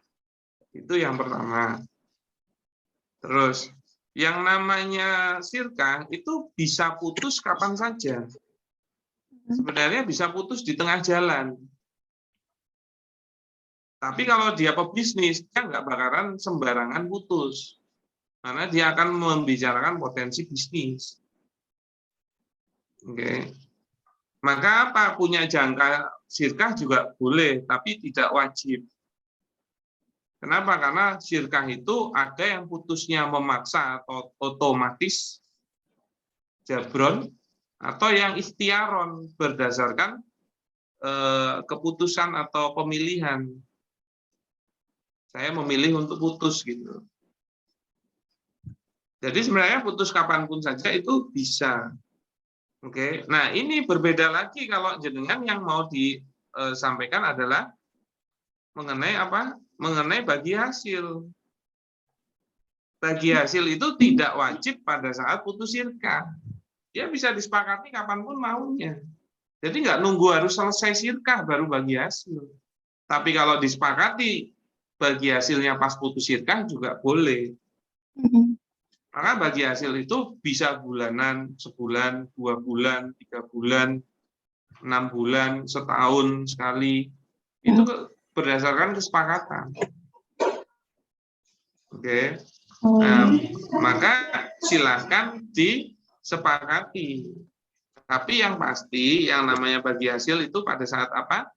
Itu yang pertama. Terus, yang namanya sirkah itu bisa putus kapan saja. Sebenarnya bisa putus di tengah jalan. Tapi kalau dia pebisnis, dia nggak bakalan sembarangan putus. Karena dia akan membicarakan potensi bisnis. Oke. Maka apa? Punya jangka sirkah juga boleh, tapi tidak wajib. Kenapa? Karena sirkah itu ada yang putusnya memaksa atau otomatis jabron, atau yang ikhtiaron berdasarkan keputusan atau pemilihan. Saya memilih untuk putus gitu. Jadi sebenarnya putus kapanpun saja itu bisa. Oke. Nah, ini berbeda lagi kalau jenengan yang mau disampaikan adalah mengenai apa? Mengenai bagi hasil. Bagi hasil itu tidak wajib pada saat putus sirkah. Dia bisa disepakati kapanpun maunya. Jadi nggak nunggu harus selesai sirkah baru bagi hasil. Tapi kalau disepakati bagi hasilnya pas putus sirkah juga boleh. Maka bagi hasil itu bisa bulanan, sebulan, 2 bulan, 3 bulan, 6 bulan, setahun sekali. Itu berdasarkan kesepakatan. Oke. Nah, maka silahkan disepakati. Tapi yang pasti, yang namanya bagi hasil itu pada saat apa?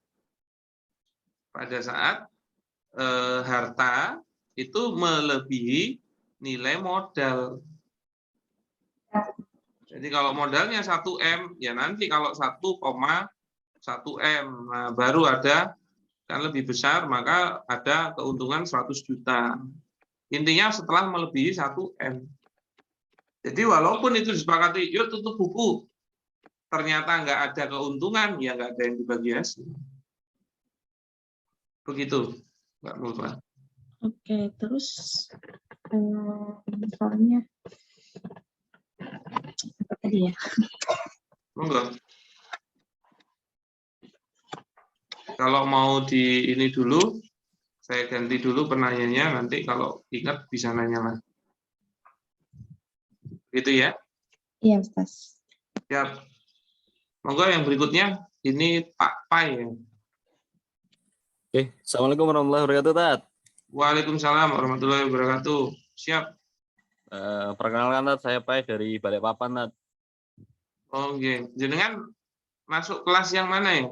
Pada saat harta itu melebihi nilai modal. Jadi kalau modalnya 1M, ya nanti kalau 1,1M, nah baru ada kan lebih besar, maka ada keuntungan 100 juta. Intinya setelah melebihi 1M. Jadi walaupun itu disepakati, yuk tutup buku, ternyata nggak ada keuntungan, ya nggak ada yang dibagi hasil. Begitu, Mbak Mulfa. Oke, terus misalnya apa tadi ya? Monggo. Kalau mau di ini dulu, saya ganti dulu penanyanya, nanti kalau ingat bisa nanya lagi. Gitu ya? Iya, Ustaz. Siap. Monggo yang berikutnya, ini Pak Pai ya. Oke, Assalamualaikum warahmatullahi wabarakatuh, Tat. Waalaikumsalam warahmatullahi wabarakatuh. Siap. Perkenalkan, Tat, saya Pai dari Balikpapan, Tat. Oke, jenengan masuk kelas yang mana ya?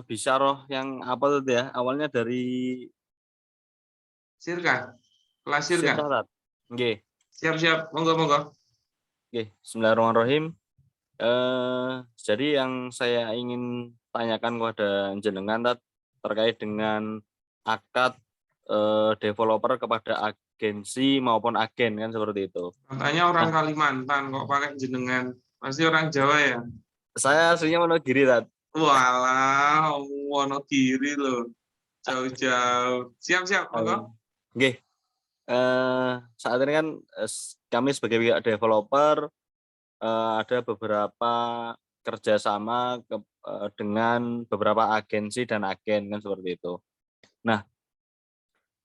Bisyarah yang apa tuh ya? Awalnya dari Sirkah. Kelas sirkah. Sirkah, Tat. Oke. Siap-siap. Monggo. Oke, bismillahirrahmanirrahim. Jadi yang saya ingin tanyakan kepada jenengan, Tat, terkait dengan akad developer kepada agensi maupun agen, kan seperti itu. Katanya orang Kalimantan kok pakai jenengan. Pasti orang Jawa ya? Saya aslinya Wonogiri, Tat. Walah, Wonogiri loh. Jauh-jauh. Siap-siap, monggo. Oke. Saat ini kan kami sebagai pihak developer ada beberapa kerjasama dengan beberapa agensi dan agen, kan seperti itu. Nah,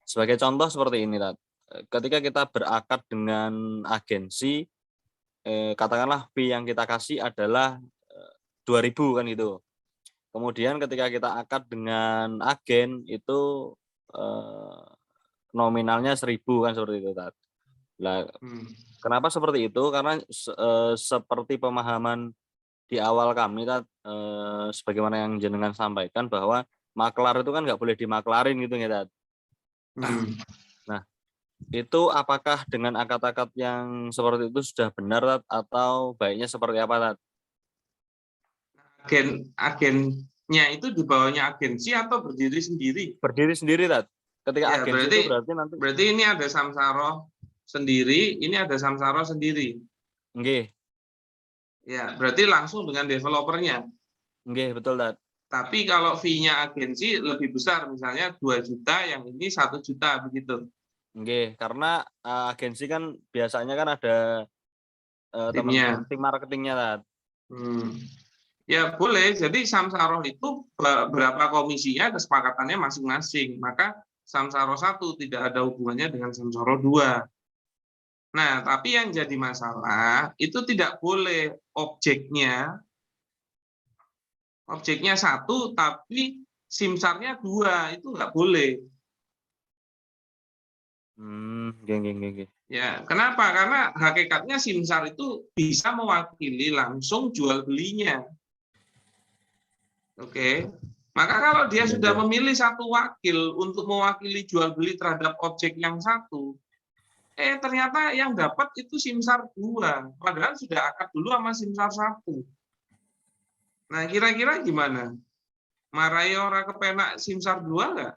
sebagai contoh seperti ini, Tat. Ketika kita berakad dengan agensi, katakanlah fee yang kita kasih adalah 2.000 kan gitu. Kemudian ketika kita akad dengan agen itu nominalnya 1.000 kan seperti itu, Tat. Nah, kenapa seperti itu? Karena seperti pemahaman di awal kami, Tat, sebagaimana yang jenengan sampaikan bahwa maklar itu kan nggak boleh dimaklarin gitu ya, Tat. Nah, itu apakah dengan akad-akad yang seperti itu sudah benar, Tat, atau baiknya seperti apa, Tat? Agennya itu di bawahnya agensi atau berdiri sendiri? Berdiri sendiri, Tat. Ketika Ya, agensi itu berarti nanti. Berarti ini ada samsara sendiri, ini ada samsara sendiri. Nggih. Ya, berarti langsung dengan developernya. Nggih, betul, Tat. Tapi kalau fee-nya agensi lebih besar, misalnya 2 juta, yang ini 1 juta, begitu. Nggih, karena agensi kan biasanya kan ada Timnya. tim marketingnya, Tat. Ya boleh, jadi samsara itu berapa komisinya, kesepakatannya masing-masing. Maka samsara 1 tidak ada hubungannya dengan samsara 2. Nah, tapi yang jadi masalah itu tidak boleh objeknya 1 tapi simsarnya 2, itu nggak boleh. Geng. Ya, kenapa? Karena hakikatnya simsar itu bisa mewakili langsung jual belinya. Oke. Maka kalau dia sudah memilih satu wakil untuk mewakili jual beli terhadap objek yang 1, ternyata yang dapat itu simsar 2, padahal sudah akad dulu sama simsar 1. Nah, kira-kira gimana? Marai ora kepenak simsar 2 nggak?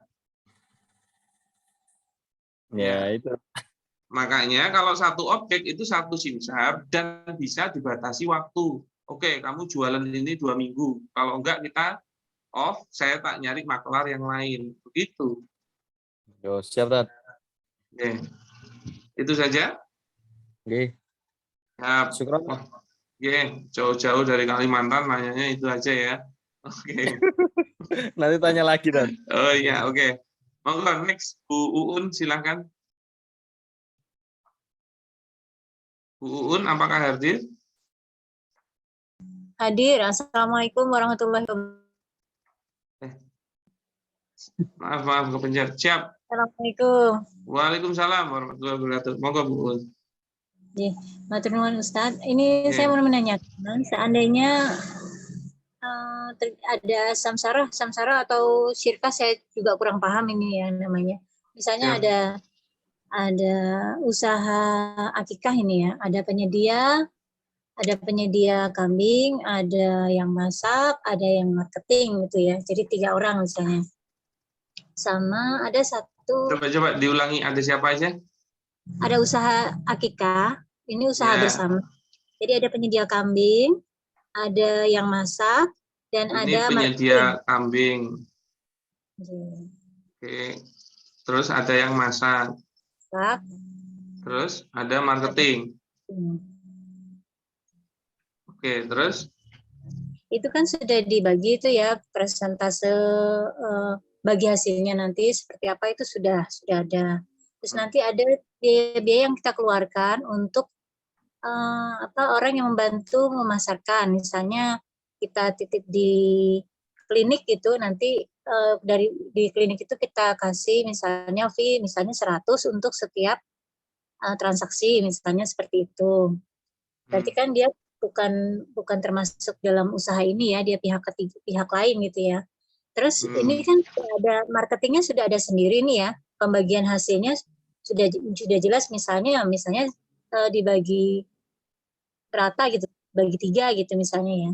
Ya, itu. Makanya kalau satu objek itu 1 simsar dan bisa dibatasi waktu. Oke, kamu jualan ini 2 minggu. Kalau enggak kita off, saya tak nyari maklar yang lain. Begitu. Yo, siap, Tat. Oke. Itu saja? Nggih. Ya, Syukur. Oke, jauh-jauh dari Kalimantan nanyanya itu aja ya. Oke. Nanti tanya lagi, Tat. Oh iya, oke. Monggo next, Bu Uun silakan. Bu Uun, apakah hadir? Hadir. Assalamualaikum warahmatullahi wabarakatuh. Maaf, kepencet. Siap. Assalamualaikum. Waalaikumsalam warahmatullahi wabarakatuh. Monggo Bu Uun. Matur nuwun Ustadz. Ini saya mau menanyakan, seandainya ada samsara atau syirkah, saya juga kurang paham ini ya namanya. Misalnya ada usaha akikah ini ya, ada penyedia kambing, ada yang masak, ada yang marketing gitu ya. Jadi 3 orang misalnya. Sama ada satu. Coba diulangi, ada siapa aja? Ada usaha akikah, ini usaha bersama. Jadi ada penyedia kambing, ada yang masak, dan ini ada penyedia kambing. Oke. Terus ada yang masak. Terus ada marketing. Oke, terus? Itu kan sudah dibagi itu ya, persentase bagi hasilnya nanti seperti apa itu sudah ada. Terus nanti ada biaya yang kita keluarkan untuk orang yang membantu memasarkan. Misalnya kita titip di klinik gitu, nanti di klinik itu kita kasih misalnya fee misalnya 100 untuk setiap transaksi, misalnya seperti itu. Berarti kan dia bukan termasuk dalam usaha ini ya, dia pihak lain gitu ya. Terus ini kan ada marketingnya sudah ada sendiri nih ya, pembagian hasilnya sudah jelas, misalnya dibagi rata gitu, bagi 3 gitu misalnya ya.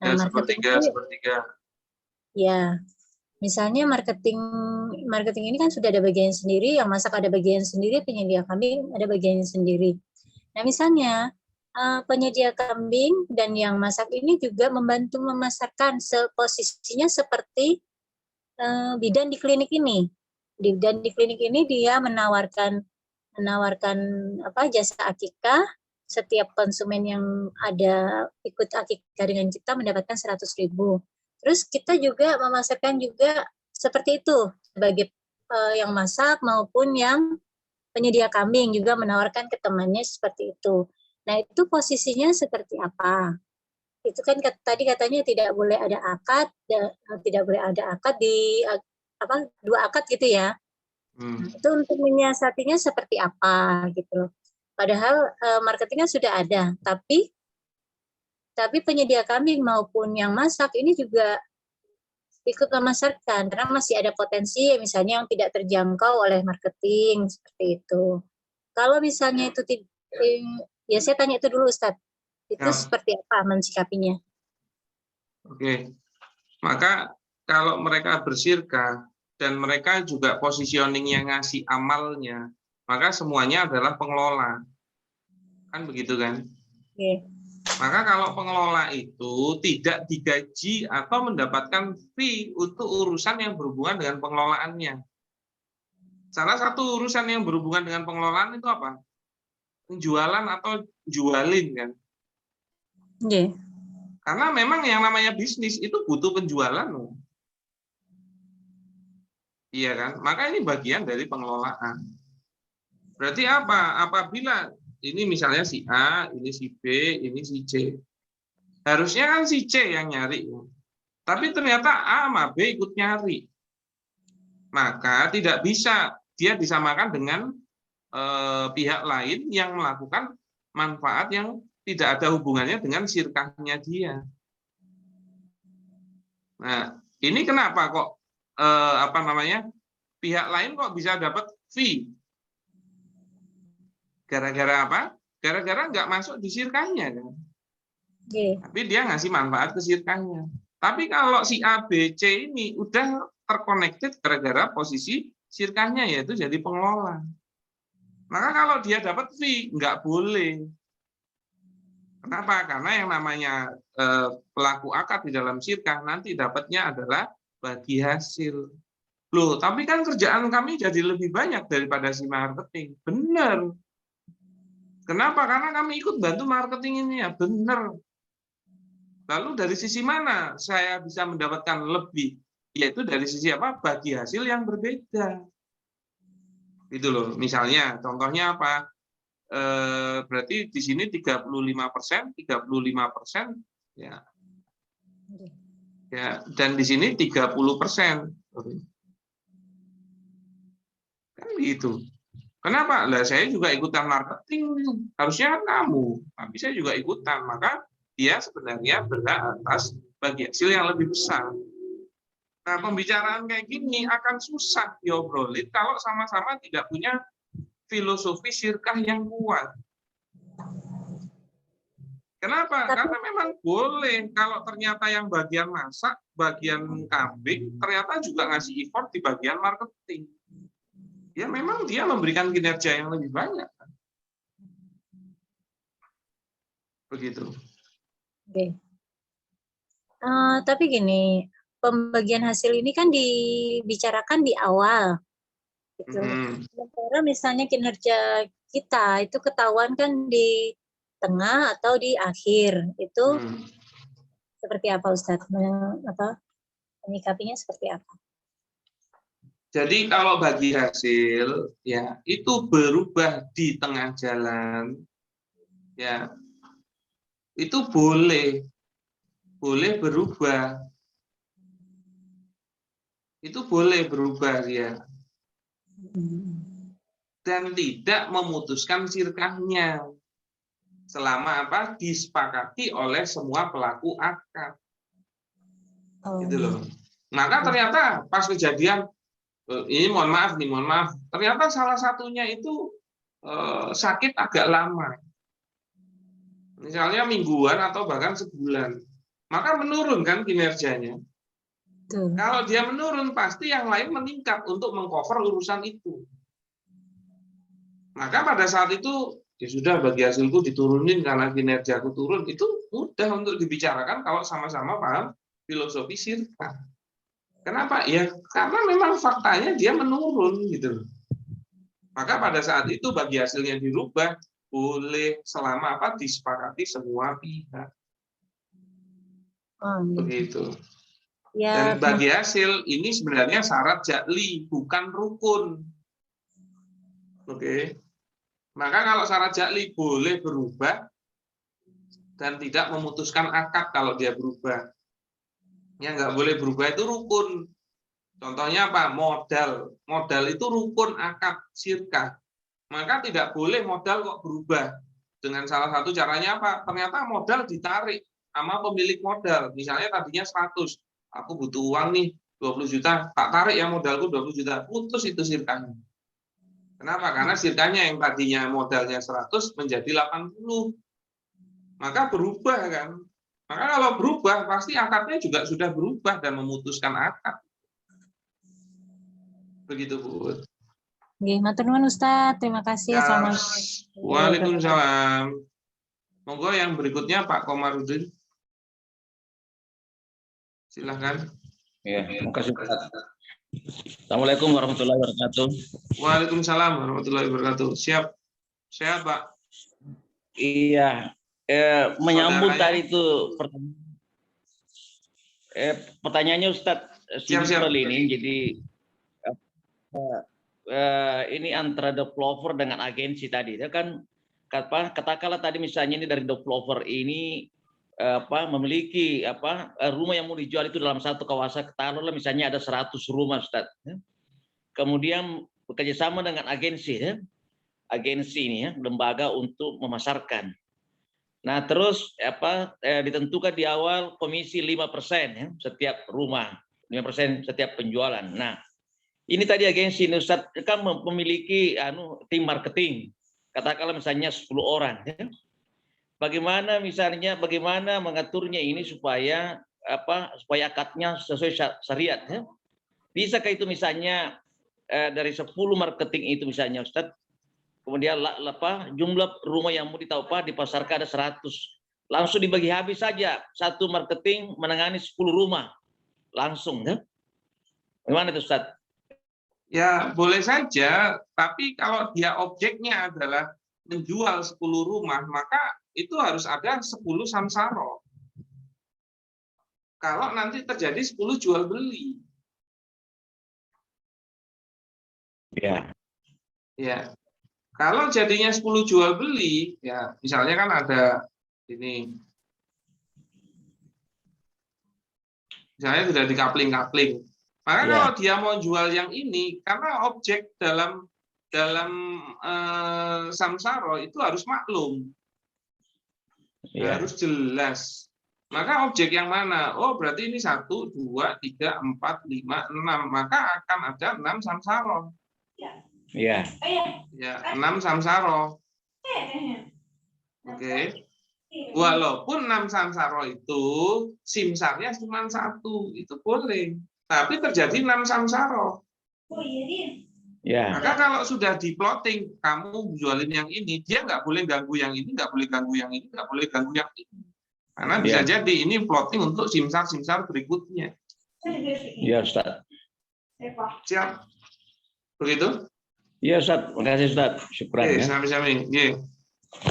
Nah, sepertiga. Ya, misalnya marketing ini kan sudah ada bagian sendiri, yang masak ada bagian sendiri, penyedia kambing ada bagian sendiri. Nah, misalnya penyedia kambing dan yang masak ini juga membantu memasarkan, posisinya seperti bidan di klinik ini. Dan di klinik ini dia menawarkan jasa akikah. Setiap konsumen yang ada ikut akikah dengan kita mendapatkan 100.000. Terus kita juga memasarkan juga seperti itu sebagai yang masak maupun yang penyedia kambing juga menawarkan ke temannya seperti itu. Nah, itu posisinya seperti apa? Itu kan tadi katanya tidak boleh ada akad di 2 akad gitu ya. Itu untuk menyiasatinya seperti apa gitu. Padahal marketingnya sudah ada, tapi penyedia kambing maupun yang masak ini juga ikut memasarkan karena masih ada potensi misalnya yang tidak terjangkau oleh marketing seperti itu. Kalau misalnya itu ya saya tanya itu dulu Ustadz, itu seperti apa mensikapinya? Oke, maka kalau mereka bersirkah dan mereka juga positioning yang ngasih amalnya, maka semuanya adalah pengelola. Kan begitu kan? Oke. Maka kalau pengelola itu tidak digaji atau mendapatkan fee untuk urusan yang berhubungan dengan pengelolaannya. Salah satu urusan yang berhubungan dengan pengelolaan itu apa? Penjualan atau jualin kan? Oke. Karena memang yang namanya bisnis itu butuh penjualan. Iya kan? Maka ini bagian dari pengelolaan. Berarti apa? Apabila ini misalnya si A, ini si B, ini si C. Harusnya kan si C yang nyari. Tapi ternyata A sama B ikut nyari. Maka tidak bisa dia disamakan dengan pihak lain yang melakukan manfaat yang tidak ada hubungannya dengan sirkahnya dia. Nah, ini kenapa kok pihak lain kok bisa dapat fee? Gara-gara apa? Gara-gara nggak masuk di sirkahnya kan. Tapi dia ngasih manfaat ke sirkahnya. Tapi kalau si A, B, C ini udah terconnected gara-gara posisi sirkahnya, yaitu jadi pengelola. Maka kalau dia dapat fee, nggak boleh. Kenapa? Karena yang namanya pelaku akad di dalam sirkah nanti dapatnya adalah bagi hasil. Loh, tapi kan kerjaan kami jadi lebih banyak daripada si marketing. Benar. Kenapa? Karena kami ikut bantu marketing ini ya, benar. Lalu dari sisi mana saya bisa mendapatkan lebih? Yaitu dari sisi apa? Bagi hasil yang berbeda. Gitu loh. Misalnya, contohnya apa? Berarti di sini 35%, 35%, ya. Ya, dan di sini 30%. Kan gitu. Kenapa? Lah saya juga ikutan marketing, harusnya kan kamu, tapi saya juga ikutan, maka dia sebenarnya berhak atas bagi hasil yang lebih besar. Nah, pembicaraan kayak gini akan susah diobrolin kalau sama-sama tidak punya filosofi sirkah yang kuat. Kenapa? Karena memang boleh kalau ternyata yang bagian masak, bagian kambing, ternyata juga ngasih effort di bagian marketing. Ya memang dia memberikan kinerja yang lebih banyak. Begitu. Oke. Tapi gini, pembagian hasil ini kan dibicarakan di awal. Gitu. Sementara misalnya kinerja kita itu ketahuan kan di tengah atau di akhir. Itu seperti apa Ustadz? Menyikapinya seperti apa? Jadi kalau bagi hasil ya itu berubah di tengah jalan ya itu boleh berubah, itu boleh berubah ya dan tidak memutuskan sirkahnya selama apa disepakati oleh semua pelaku akad gitu loh. Maka ternyata pas kejadian ini mohon maaf, ternyata salah satunya itu sakit agak lama. Misalnya mingguan atau bahkan sebulan. Maka menurun kan kinerjanya. Kalau dia menurun, pasti yang lain meningkat untuk mengcover urusan itu. Maka pada saat itu, ya sudah bagi hasilku diturunin karena kinerjaku turun, itu mudah untuk dibicarakan kalau sama-sama paham filosofi sirkah. Kenapa? Ya karena memang faktanya dia menurun gitu loh. Maka pada saat itu bagi hasilnya dirubah boleh selama apa disepakati semua pihak. Begitu. Ya, Dan bagi hasil ini sebenarnya syarat ja'li bukan rukun. Oke. Maka kalau syarat ja'li boleh berubah dan tidak memutuskan akad kalau dia berubah. Yang nggak boleh berubah itu rukun. Contohnya apa? Modal. Modal itu rukun akad sirkah. Maka tidak boleh modal kok berubah. Dengan salah satu caranya apa? Ternyata modal ditarik sama pemilik modal. Misalnya tadinya 100. aku butuh uang nih 20 juta, tak tarik ya modalku 20 juta, putus itu sirkanya. Kenapa? Karena sirkanya yang tadinya modalnya 100 menjadi 80. Maka berubah kan. Maka kalau berubah pasti akadnya juga sudah berubah dan memutuskan akad. Begitu, Bu. Nggih, matur nuwun Ustaz. Terima kasih. Ya. Assalamualaikum. Waalaikumsalam. Monggo yang berikutnya Pak Komarudin. Silahkan. Ya, terima kasih. Assalamualaikum warahmatullahi wabarakatuh. Waalaikumsalam warahmatullahi wabarakatuh. Siap. Sehat, Pak. Iya, menyambut Saudaranya. tadi itu pertanyaannya Ustadz Siap. simpel ini. Jadi ini antara developer dengan agensi tadi. Dia kan katakanlah tadi misalnya ini dari developer ini memiliki rumah yang mau dijual itu dalam satu kawasan, taruhlah misalnya ada 100 rumah, Ustaz. Kemudian bekerjasama dengan agensi, agensi ini lembaga untuk memasarkan. Nah, terus ditentukan di awal komisi 5% setiap rumah, 5% setiap penjualan. Nah, ini tadi agensi ini Ustaz kan memiliki tim marketing, katakanlah misalnya 10 orang. Bagaimana mengaturnya ini supaya akadnya sesuai syariat? Bisakah itu misalnya dari 10 marketing itu misalnya Ustaz, kemudian jumlah rumah yang mau dipasarkan ada 100, langsung dibagi habis saja, satu marketing menangani 10 rumah langsung, ya? Gimana itu Ustaz? Ya, boleh saja, tapi kalau dia objeknya adalah menjual 10 rumah, maka itu harus ada 10 samsara. Kalau nanti terjadi 10 jual beli. Ya. Kalau jadinya 10 jual beli, ya misalnya kan ada ini. Misalnya sudah dikapling-kapling. Maka kalau dia mau jual yang ini, karena objek dalam samsara itu harus maklum. Harus jelas. Maka objek yang mana? Oh, berarti ini 1, 2, 3, 4, 5, 6. Maka akan ada 6 samsara. Iya. Ya, 6 samsara. Oke. Walaupun 6 samsara itu simsarnya cuma 1, itu boleh. Tapi terjadi 6 samsara. Ya. Maka kalau sudah di-plotting, kamu jualin yang ini, dia nggak boleh ganggu yang ini, nggak boleh ganggu yang ini, nggak boleh ganggu yang ini. Karena bisa jadi ini plotting untuk simsar-simsar berikutnya. Iya, Ustaz. Siap. Begitu? Iya, Ustaz. Terima kasih, Ustaz. Syukran ya. Sami-sami.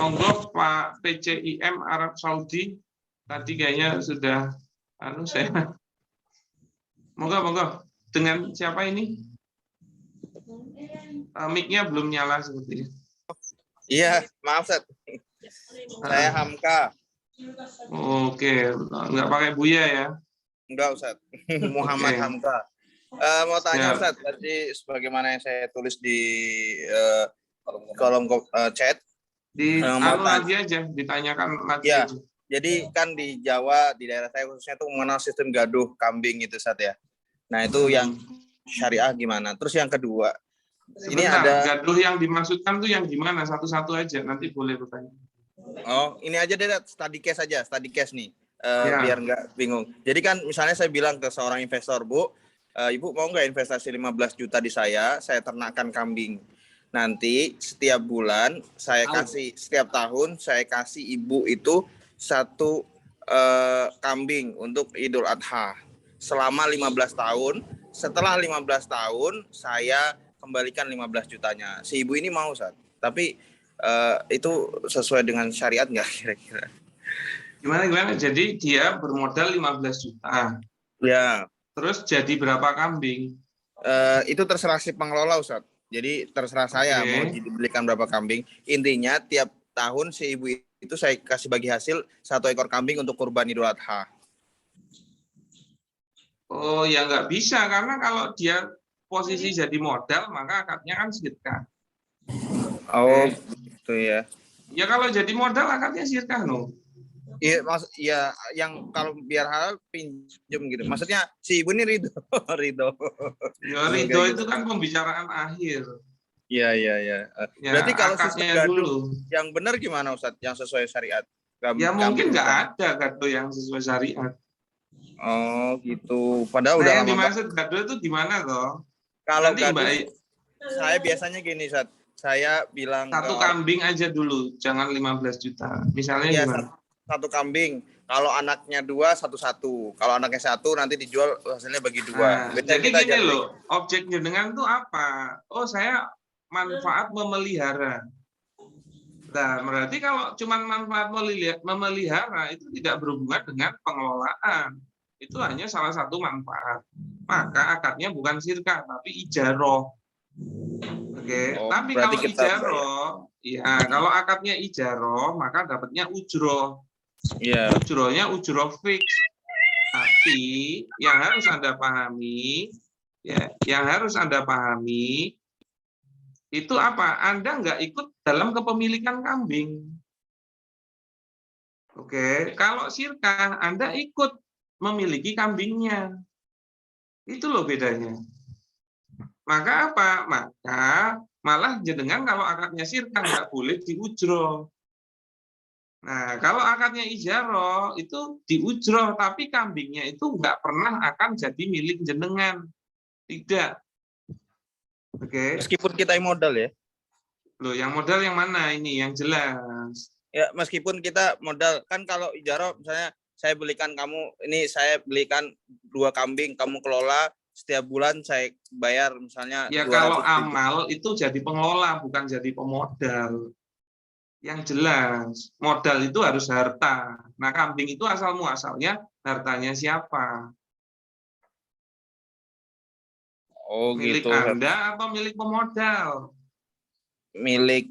Monggo Pak PCIM Arab Saudi. Tadi kayaknya sudah saya. Monggo. Dengan siapa ini? Mic-nya belum nyala sepertinya. Iya, maaf Ustaz. Saya Hamka. Oke, nggak pakai Buya ya? Enggak Ustaz. Muhammad Hamka. Mau tanya Ustaz, tadi sebagaimana yang saya tulis di kolom chat. Lagi aja, ditanyakan lagi. Ya, aja. jadi kan di Jawa, di daerah saya khususnya itu mengenal sistem gaduh kambing gitu Ustaz ya. Nah itu yang syariah gimana? Terus yang kedua, ini ada gaduh yang dimaksudkan tuh yang gimana? Satu-satu aja, nanti boleh bertanya. Oh, ini aja deh, study case nih, biar nggak bingung. Jadi kan misalnya saya bilang ke seorang investor, Bu, Ibu mau nggak investasi 15 juta di saya ternakkan kambing. Nanti setiap bulan setiap tahun saya kasih Ibu itu 1 kambing untuk Idul Adha. Selama 15 tahun, setelah 15 tahun saya kembalikan 15 jutanya. Si ibu ini mau, Ustaz. Tapi itu sesuai dengan syariat nggak kira-kira? Gimana? Jadi dia bermodal 15 juta. Ya. Terus jadi berapa kambing? Itu terserah si pengelola, Ustaz. Jadi terserah saya mau dibelikan berapa kambing. Intinya tiap tahun si ibu itu saya kasih bagi hasil 1 ekor kambing untuk kurban Idul Adha. Oh ya nggak bisa, karena kalau dia posisi jadi modal maka akadnya kan sirkah. Oh gitu ya. Ya kalau jadi modal akadnya sirkah no. Iya, yang kalau biar halal pinjem gitu. Maksudnya si ibu ini ridho, ridho. Ya, ridho itu kan pembicaraan akhir. Iya. Ya, Berarti kalau sistem akadnya gaduh dulu. yang benar gimana Ustadz? Yang sesuai syariat? Ya mungkin nggak ada gaduh yang sesuai syariat. Oh gitu. Padahal Nah, udah yang lama dimaksud gaduh itu gimana toh? Kalau Nanti gaduh, Mbak, saya biasanya gini, Ustadz. Saya bilang satu ke kambing aja dulu, jangan 15 juta. Misalnya ya, gimana? satu kambing. Kalau anaknya 2, 1-1. Kalau anaknya 1 nanti dijual hasilnya bagi 2. Nah, jadi gini loh, objek jenengan itu apa? Oh, saya manfaat memelihara. Nah, berarti kalau cuma manfaat memelihara itu tidak berhubungan dengan pengelolaan. Itu hanya salah satu manfaat. Maka akadnya bukan sirkah, tapi ijaroh. Oke, tapi kalau ijaroh, ya kalau akadnya ijaroh, maka dapatnya ujroh. Iya. Ujrohnya ujroh fix. Tapi yang harus Anda pahami, ya, yang harus Anda pahami itu apa? Anda nggak ikut dalam kepemilikan kambing. Oke, kalau sirkah Anda ikut memiliki kambingnya. Itu loh bedanya. Maka apa? Maka malah jenengan kalau akadnya sirkah nggak boleh diujroh. Nah, kalau akadnya ijaroh itu diujroh, tapi kambingnya itu nggak pernah akan jadi milik jenengan. Tidak. Oke. Meskipun kita yang modal ya. Loh, yang modal yang mana ini? Yang jelas. Ya, meskipun kita modal, kan kalau ijaroh misalnya saya belikan kamu, ini saya belikan 2 kambing, kamu kelola, setiap bulan saya bayar misalnya ya 200 kalau ribu. amal itu jadi pengelola, bukan jadi pemodal. Yang jelas, modal itu harus harta. Nah, kambing itu asal muasalnya hartanya siapa? Oh, milik gitu. Anda atau milik pemodal? Milik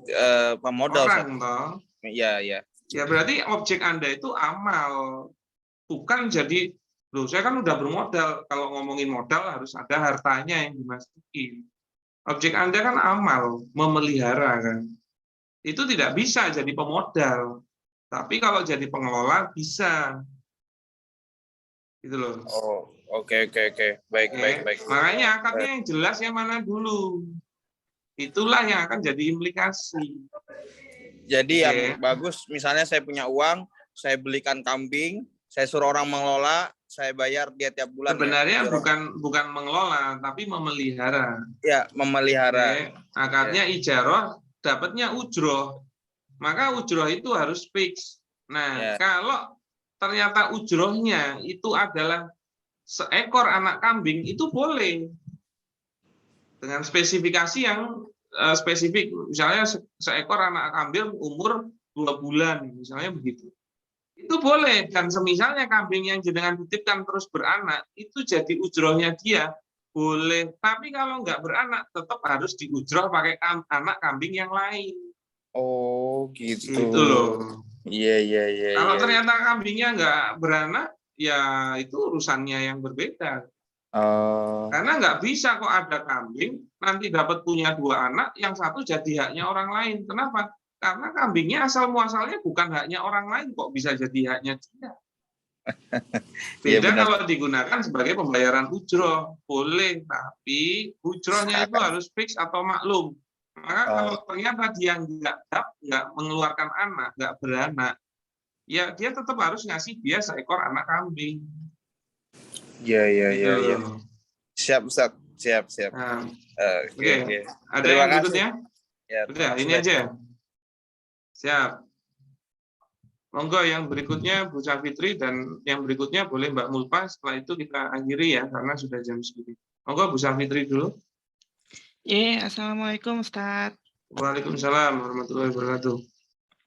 pemodal. Orang toh. Iya. Ya berarti objek Anda itu amal, bukan jadi, loh saya kan udah bermodal, kalau ngomongin modal harus ada hartanya yang dimasukin. Objek Anda kan amal, memelihara kan. Itu tidak bisa jadi pemodal. Tapi kalau jadi pengelola bisa. Gitu loh. Oh, oke. Baik. Makanya akadnya yang jelas yang mana dulu. Itulah yang akan jadi implikasi. Jadi yang bagus, misalnya saya punya uang, saya belikan kambing, saya suruh orang mengelola, saya bayar dia tiap bulan. Sebenarnya bukan mengelola, tapi memelihara. Ya, memelihara. Akadnya ijaroh, dapatnya ujroh. Maka ujroh itu harus fix. Nah, kalau ternyata ujrohnya itu adalah seekor anak kambing, itu boleh. Dengan spesifikasi yang spesifik. Misalnya seekor anak kambing umur 2 bulan, misalnya begitu. Itu boleh. Dan semisalnya kambing yang jenengan titipkan terus beranak, itu jadi ujrohnya dia. Boleh. Tapi kalau nggak beranak, tetap harus diujroh pakai anak kambing yang lain. Oh, gitu. Itu loh. Iya. Kalau ternyata kambingnya nggak beranak, ya itu urusannya yang berbeda. Karena nggak bisa kok ada kambing, nanti dapat punya 2 anak, yang satu jadi haknya orang lain. Kenapa? Karena kambingnya asal muasalnya bukan haknya orang lain, kok bisa jadi haknya dia. Beda kalau digunakan sebagai pembayaran ujroh, boleh, tapi ujrohnya itu harus fix atau maklum. Maka kalau ternyata dia nggak mengeluarkan anak, nggak beranak, ya dia tetap harus ngasih dia seekor anak kambing. Iya. Siap, Ustaz. Siap. Nah, Oke. Ada Terima yang kasih. berikutnya? Ya, udah, ini aja. Siap. Monggo yang berikutnya Bu Safitri, dan yang berikutnya boleh Mbak Mulpa. Setelah itu kita akhiri ya, karena sudah jam segini. Monggo Bu Safitri dulu. Assalamualaikum Ustadz. Waalaikumsalam warahmatullahi wabarakatuh.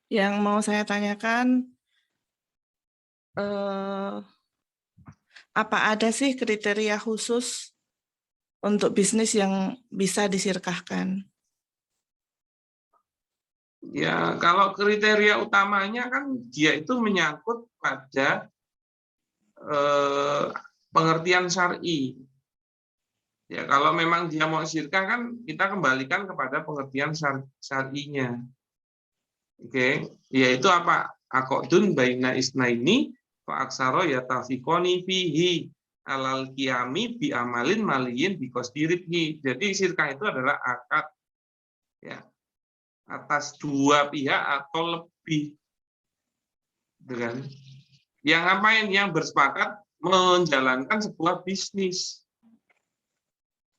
Yang mau saya tanyakan, apa ada sih kriteria khusus untuk bisnis yang bisa disirkahkan? Ya, kalau kriteria utamanya kan dia itu menyangkut pada pengertian syar'i. Ya, kalau memang dia mau syirkah kan kita kembalikan kepada pengertian syar'inya. Oke, yaitu apa? aqdun baina isnaini fa aksara yatafiqani fihi alal qiyami bi amalin maliyin bi qasdiribhi. Jadi sirkah itu adalah akad ya atas dua pihak atau lebih. Dengan yang ngapain? Yang bersepakat menjalankan sebuah bisnis.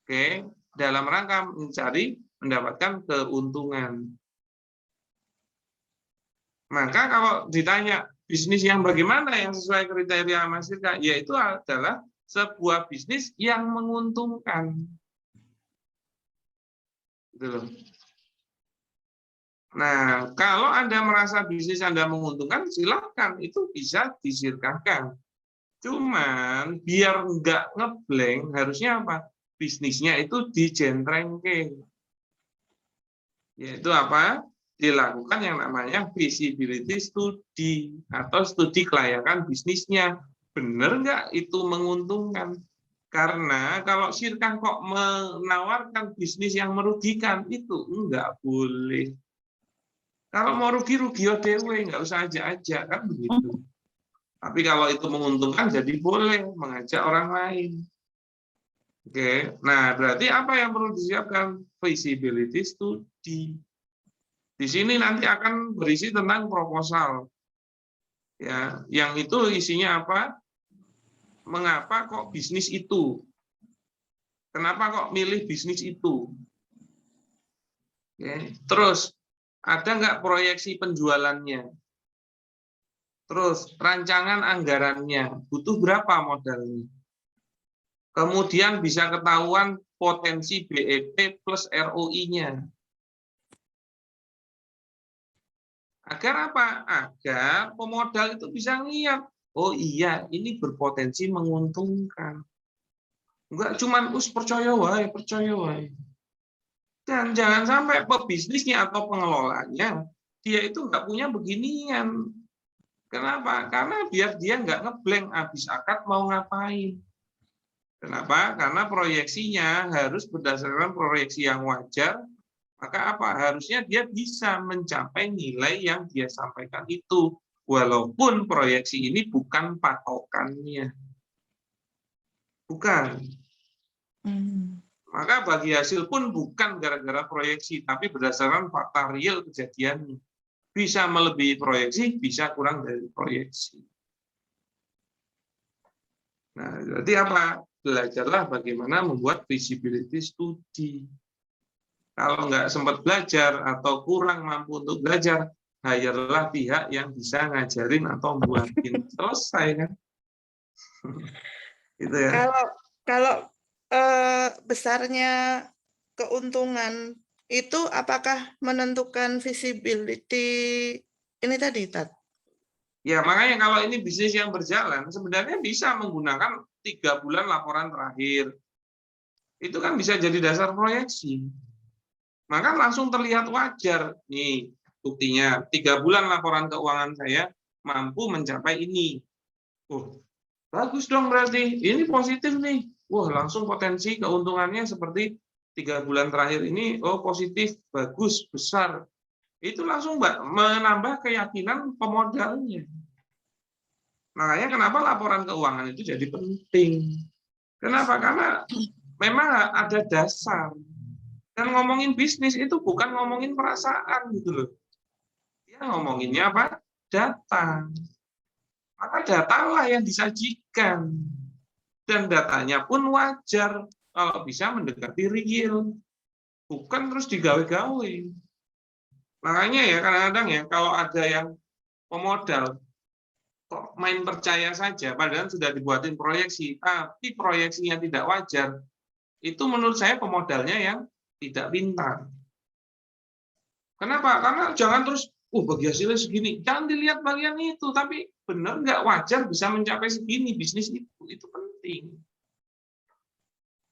Oke, dalam rangka mencari mendapatkan keuntungan. Maka kalau ditanya bisnis yang bagaimana yang sesuai kriteria masyarakat, yaitu adalah sebuah bisnis yang menguntungkan. Gitu loh. Nah, kalau Anda merasa bisnis Anda menguntungkan, silakan, itu bisa disirkahkan. Cuman biar nggak ngeblank, harusnya apa? Bisnisnya itu dijentrengke. Yaitu apa? Dilakukan yang namanya feasibility study atau studi kelayakan bisnisnya. Benar nggak itu menguntungkan? Karena kalau sirkah kok menawarkan bisnis yang merugikan, itu nggak boleh. Kalau mau rugi-rugi dewe, nggak usah ajak-ajak, kan begitu. Tapi kalau itu menguntungkan, jadi boleh mengajak orang lain. Oke, nah berarti apa yang perlu disiapkan? Feasibility study. Di sini nanti akan berisi tentang proposal. Ya, yang itu isinya apa? Mengapa kok bisnis itu? Kenapa kok milih bisnis itu? Oke. Terus ada nggak proyeksi penjualannya? Terus rancangan anggarannya, butuh berapa modalnya? Kemudian bisa ketahuan potensi BEP plus ROI-nya. Agar apa? Agar pemodal itu bisa ngeliat, oh iya, ini berpotensi menguntungkan. Enggak cuman percaya wae. Dan jangan sampai pebisnisnya atau pengelolanya, dia itu nggak punya beginian. Kenapa? Karena biar dia nggak ngeblank habis akad mau ngapain. Kenapa? Karena proyeksinya harus berdasarkan proyeksi yang wajar. Maka apa? Harusnya dia bisa mencapai nilai yang dia sampaikan itu. Walaupun proyeksi ini bukan patokannya. Bukan. Maka bagi hasil pun bukan gara-gara proyeksi, tapi berdasarkan fakta real kejadiannya. Bisa melebihi proyeksi, bisa kurang dari proyeksi. Nah, berarti apa? Belajarlah bagaimana membuat feasibility study. Kalau nggak sempat belajar atau kurang mampu untuk belajar, hire-lah pihak yang bisa ngajarin atau buatin. Selesai kan? Gitu ya. Kalau besarnya keuntungan itu apakah menentukan visibility ini tadi, Tat? Ya, makanya kalau ini bisnis yang berjalan, sebenarnya bisa menggunakan 3 bulan laporan terakhir. Itu kan bisa jadi dasar proyeksi. Maka langsung terlihat wajar. Nih, buktinya 3 bulan laporan keuangan saya mampu mencapai ini. Oh, bagus dong berarti. Ini positif nih. Wah, langsung potensi keuntungannya seperti 3 bulan terakhir ini, oh positif, bagus, besar. Itu langsung menambah keyakinan pemodalnya. Makanya kenapa laporan keuangan itu jadi penting. Kenapa? Karena memang ada dasar. Dan ngomongin bisnis itu bukan ngomongin perasaan gitu loh. Dia ngomonginnya apa? Data. Maka datalah yang disajikan. Dan datanya pun wajar kalau bisa mendekati real. Bukan terus digawe-gawe. Makanya ya kadang-kadang ya kalau ada yang pemodal kok main percaya saja padahal sudah dibuatin proyeksi, tapi proyeksinya tidak wajar. Itu menurut saya pemodalnya yang tidak pintar. Kenapa? Karena jangan terus, bagi hasilnya segini. Jangan dilihat bagian itu, tapi benar nggak wajar bisa mencapai segini bisnis itu penting.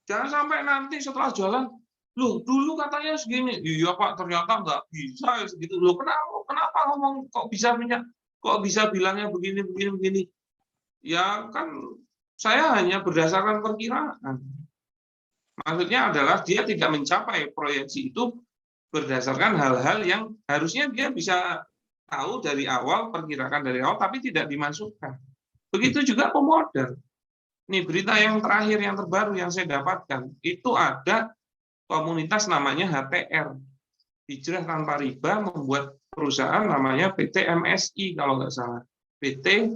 Jangan sampai nanti setelah jalan, loh dulu katanya segini, iya Pak ternyata nggak bisa segitu. Loh kenapa ngomong kok bisa bilangnya begini. Ya kan saya hanya berdasarkan perkiraan. Maksudnya adalah dia tidak mencapai proyeksi itu berdasarkan hal-hal yang harusnya dia bisa tahu dari awal, perkirakan dari awal, tapi tidak dimasukkan. Begitu juga pemodal. Nih berita yang terakhir, yang terbaru yang saya dapatkan, itu ada komunitas namanya HTR, Hijrah Tanpa Riba, membuat perusahaan namanya PT MSI kalau nggak salah, PT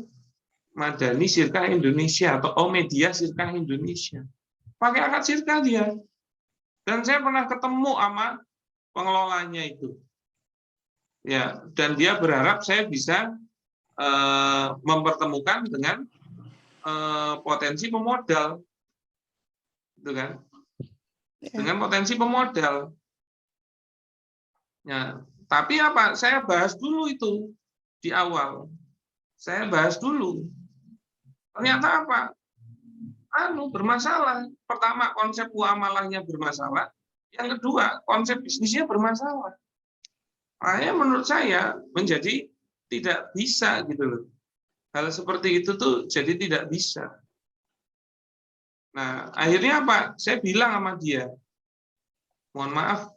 Madani Sirkah Indonesia atau Media Sirkah Indonesia. Pakai akad sirkah dia. Dan saya pernah ketemu sama pengelolanya itu. Ya, dan dia berharap saya bisa mempertemukan dengan potensi pemodal. Gitu kan? Dengan potensi pemodal. Ya, tapi apa? Saya bahas dulu itu di awal. Saya bahas dulu. Ternyata apa? Bermasalah. Pertama, konsep muamalahnya bermasalah. Yang kedua, konsep bisnisnya bermasalah. Makanya menurut saya menjadi tidak bisa gitu loh. Hal seperti itu tuh jadi tidak bisa. Nah, akhirnya apa? Saya bilang sama dia, mohon maaf,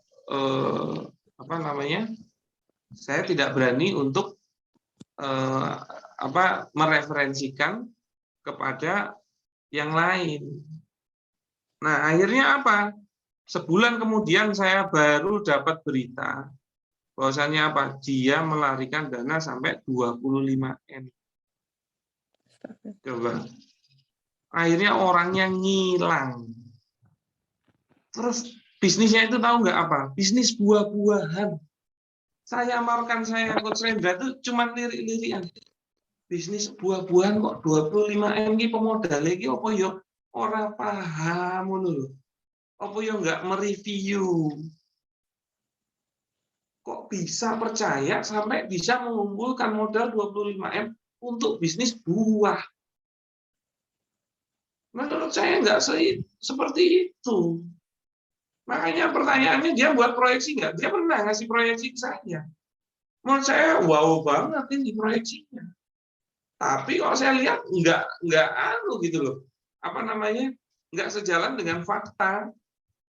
saya tidak berani untuk mereferensikan kepada yang lain. Nah, akhirnya apa? Sebulan kemudian saya baru dapat berita bahwasanya apa? Dia melarikan dana sampai 25 M. Coba. Akhirnya orangnya ngilang. Terus bisnisnya itu tahu nggak apa? Bisnis buah-buahan. Saya amalkan saya Coach Rendra itu cuma lirik-lirikan. Bisnis buah-buahan kok 25 M ki pemodal iki apa yo ora paham ngono lho. Apa yo enggak mereview. Kok bisa percaya sampai bisa mengumpulkan modal 25 M untuk bisnis buah? Menurut saya enggak seperti itu. Makanya pertanyaannya dia buat proyeksi enggak? Dia pernah ngasih proyeksi ke saya. Menurut saya wow banget ini proyeksinya. Tapi kalau saya lihat enggak gitu loh. Enggak sejalan dengan fakta.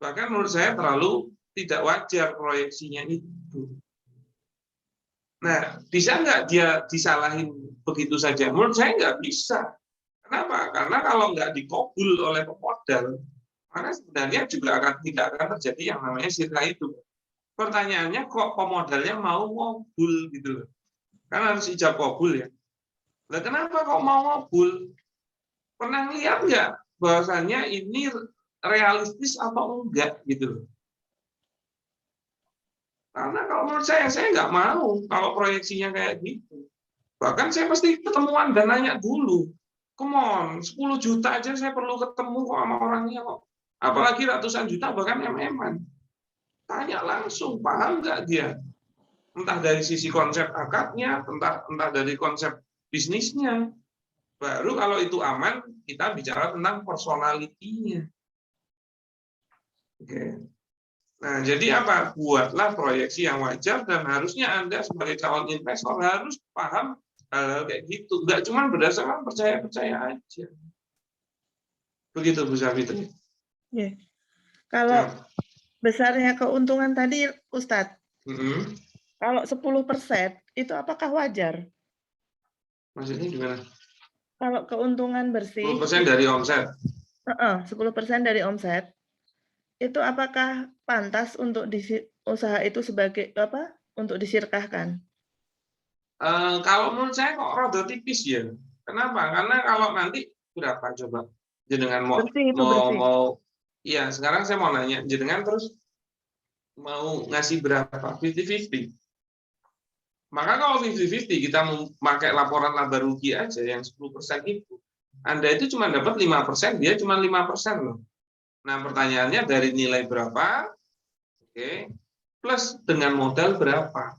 Bahkan menurut saya terlalu tidak wajar proyeksinya itu. Nah, bisa nggak dia disalahin begitu saja? Menurut saya nggak bisa. Kenapa? Karena kalau nggak dikabul oleh pemodal, maka sebenarnya juga tidak akan terjadi yang namanya sirkah itu. Pertanyaannya kok pemodalnya mau ngabul gitu loh. Kan harus ijab kabul ya. Nah, kenapa kok mau ngabul? Pernah lihat nggak bahwasannya ini realistis atau enggak gitu loh? Karena kalau menurut saya nggak mau kalau proyeksinya kayak gitu. Bahkan saya pasti ketemuan dan nanya dulu. Come on, 10 juta aja saya perlu ketemu kok sama orangnya kok. Apalagi ratusan juta bahkan MM-an. Tanya langsung, paham nggak dia? Entah dari sisi konsep akadnya, entah dari konsep bisnisnya. Baru kalau itu aman, kita bicara tentang personalitinya. Oke. Nah, jadi apa? Buatlah proyeksi yang wajar dan harusnya Anda sebagai calon investor harus paham hal-hal kayak gitu. Enggak cuma berdasarkan percaya-percaya aja. Begitu Bu Safitri. Ya. Kalau besarnya keuntungan tadi Ustadz, kalau 10% itu apakah wajar? Maksudnya gimana? Kalau keuntungan bersih 10% dari omset. 10% dari omset. Itu apakah pantas untuk usaha itu sebagai apa? Untuk disirkahkan? Kalau menurut saya kok rada tipis ya. Kenapa? Karena kalau nanti berapa coba? Jenengan mau iya, sekarang saya mau nanya, jenengan terus mau ngasih berapa? 50-50. Maka kalau 50-50 kita memakai laporan laba rugi aja yang 10% itu, Anda itu cuma dapat 5%, dia cuma 5% loh. Nah, pertanyaannya dari nilai berapa? Oke. Plus dengan modal berapa?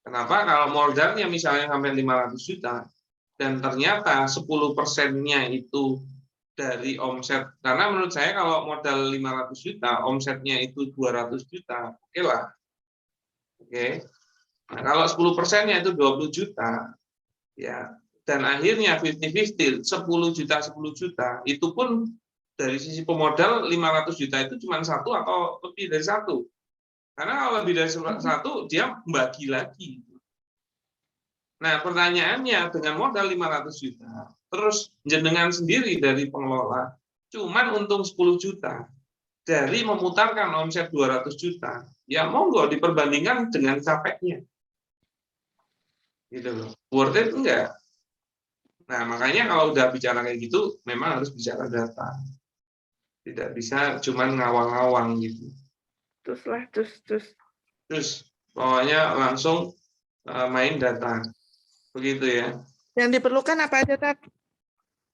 Kenapa? Kalau modalnya misalnya sampai 500 juta dan ternyata 10%-nya itu dari omset. Karena menurut saya kalau modal 500 juta, omsetnya itu 200 juta, oke lah. Oke. Nah, kalau 10%-nya itu 20 juta, ya, dan akhirnya 50-50, 10 juta, itu pun dari sisi pemodal 500 juta itu cuma satu atau lebih dari satu. Karena kalau lebih dari satu, dia membagi lagi. Nah, pertanyaannya dengan modal 500 juta, terus jenengan sendiri dari pengelola cuman untung 10 juta dari memutarkan omset 200 juta, ya monggo diperbandingkan dengan capeknya. Gitu loh. Worth it enggak? Nah, makanya kalau udah bicara kayak gitu, memang harus bicara data. Tidak bisa cuman ngawang-ngawang gitu. Terus pokoknya langsung main data. Begitu ya. Yang diperlukan apa aja, Tat?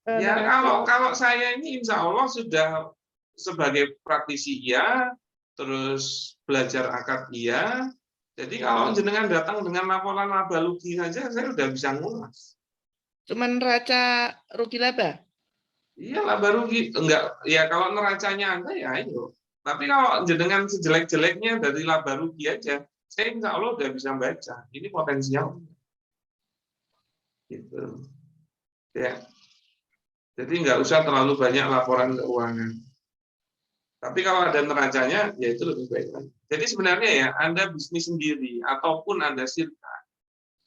Ya kalau saya ini insya Allah sudah sebagai praktisi iya, terus belajar akad iya. Jadi kalau jenengan datang dengan laporan laba rugi saja, saya udah bisa ngulas. Cuman neraca rugi laba? Iya, laba rugi. Enggak, ya kalau neracanya ada ya ayo. Tapi kalau jenengan sejelek-jeleknya dari laba rugi aja, saya insya Allah udah bisa baca. Ini potensial. Gitu. Ya. Jadi nggak usah terlalu banyak laporan keuangan. Tapi kalau ada neracanya, ya itu lebih baik lagi. Jadi sebenarnya ya, Anda bisnis sendiri ataupun Anda sirka,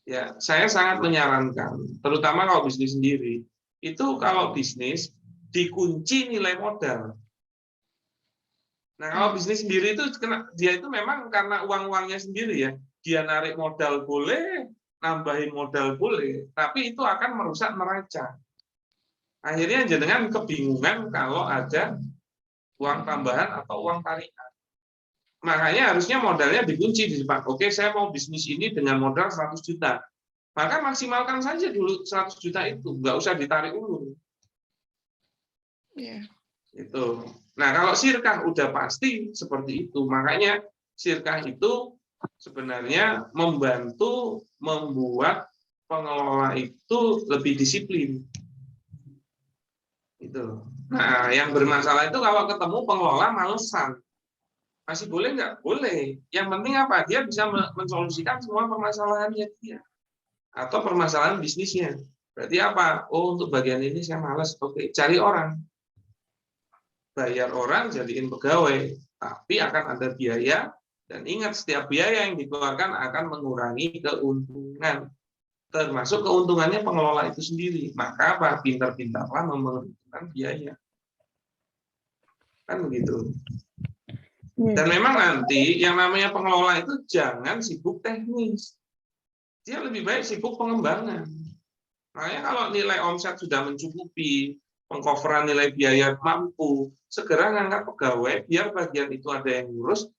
ya saya sangat menyarankan, terutama kalau bisnis sendiri, itu kalau bisnis dikunci nilai modal. Nah kalau bisnis sendiri itu dia itu memang karena uang-uangnya sendiri ya, dia narik modal boleh, nambahin modal boleh, tapi itu akan merusak neraca. Akhirnya jenengan kebingungan kalau ada uang tambahan atau uang tarikan. Makanya harusnya modalnya dikunci di depan. Oke, saya mau bisnis ini dengan modal 100 juta. Maka maksimalkan saja dulu 100 juta itu, nggak usah ditarik ulur. Yeah. Itu. Nah, kalau sirkah udah pasti seperti itu. Makanya sirkah itu sebenarnya membantu membuat pengelola itu lebih disiplin. Itu. Nah, yang bermasalah itu kalau ketemu pengelola malesan. Masih boleh nggak? Boleh. Yang penting apa? Dia bisa mensolusikan semua permasalahannya dia. Atau permasalahan bisnisnya. Berarti apa? Oh, untuk bagian ini saya malas. Oke, cari orang. Bayar orang, jadiin pegawai. Tapi akan ada biaya. Dan ingat, setiap biaya yang dikeluarkan akan mengurangi keuntungan. Termasuk keuntungannya pengelola itu sendiri. Maka apa? Pintar-pintarlah memperhitungkan biaya. Kan begitu. Dan memang nanti yang namanya pengelola itu jangan sibuk teknis. Dia lebih baik sibuk pengembangan. Makanya kalau nilai omset sudah mencukupi, pengcoveran nilai biaya mampu, segera ngangkat pegawai biar bagian itu ada yang ngurus.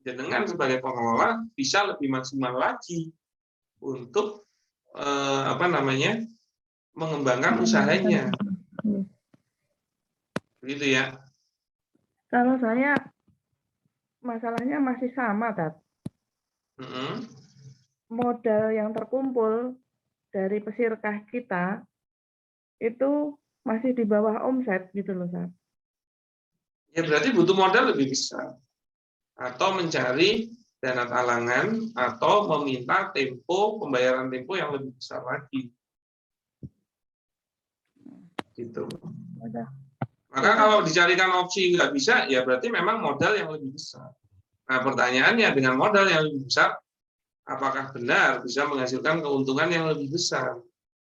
Dengan sebagai pengelola bisa lebih maksimal lagi untuk mengembangkan usahanya. Begitu ya. Kalau saya masalahnya masih sama, Tat. Modal yang terkumpul dari pesirkah kita itu masih di bawah omset gitu loh, Tat. Ya berarti butuh modal lebih besar. Atau mencari dana talangan atau meminta pembayaran tempo yang lebih besar lagi. Gitu. Maka kalau dicarikan opsi nggak bisa, ya berarti memang modal yang lebih besar. Nah, pertanyaannya dengan modal yang lebih besar, apakah benar bisa menghasilkan keuntungan yang lebih besar?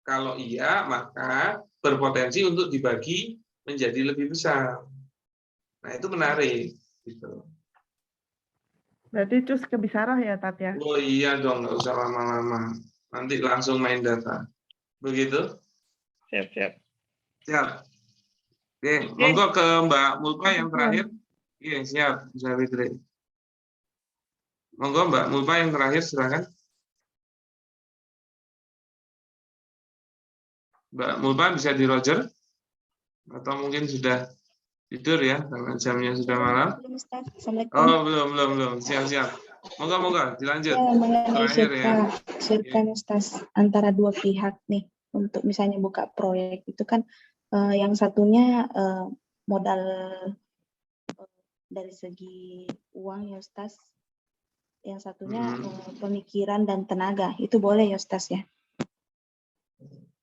Kalau iya, maka berpotensi untuk dibagi menjadi lebih besar. Nah, itu menarik. Gitu. Berarti cus ke Bisarah ya, Tat ya? Oh iya dong, nggak usah lama-lama. Nanti langsung main data. Begitu? Siap. Oke, monggo ke Mbak Mulpa yang terakhir. Oke, siap, bisa Fitri. Monggo Mbak Mulpa yang terakhir, silakan. Mbak Mulpa bisa di Roger? Atau mungkin sudah tidur ya, karena jamnya sudah malam. Oh, belum. Siap. Monggo, dilanjut. Ya, mengenai terakhir ya. sirka Ustaz, antara dua pihak nih, untuk misalnya buka proyek itu kan yang satunya modal dari segi uang ya Ustaz, yang satunya pemikiran dan tenaga, itu boleh ya Ustaz ya?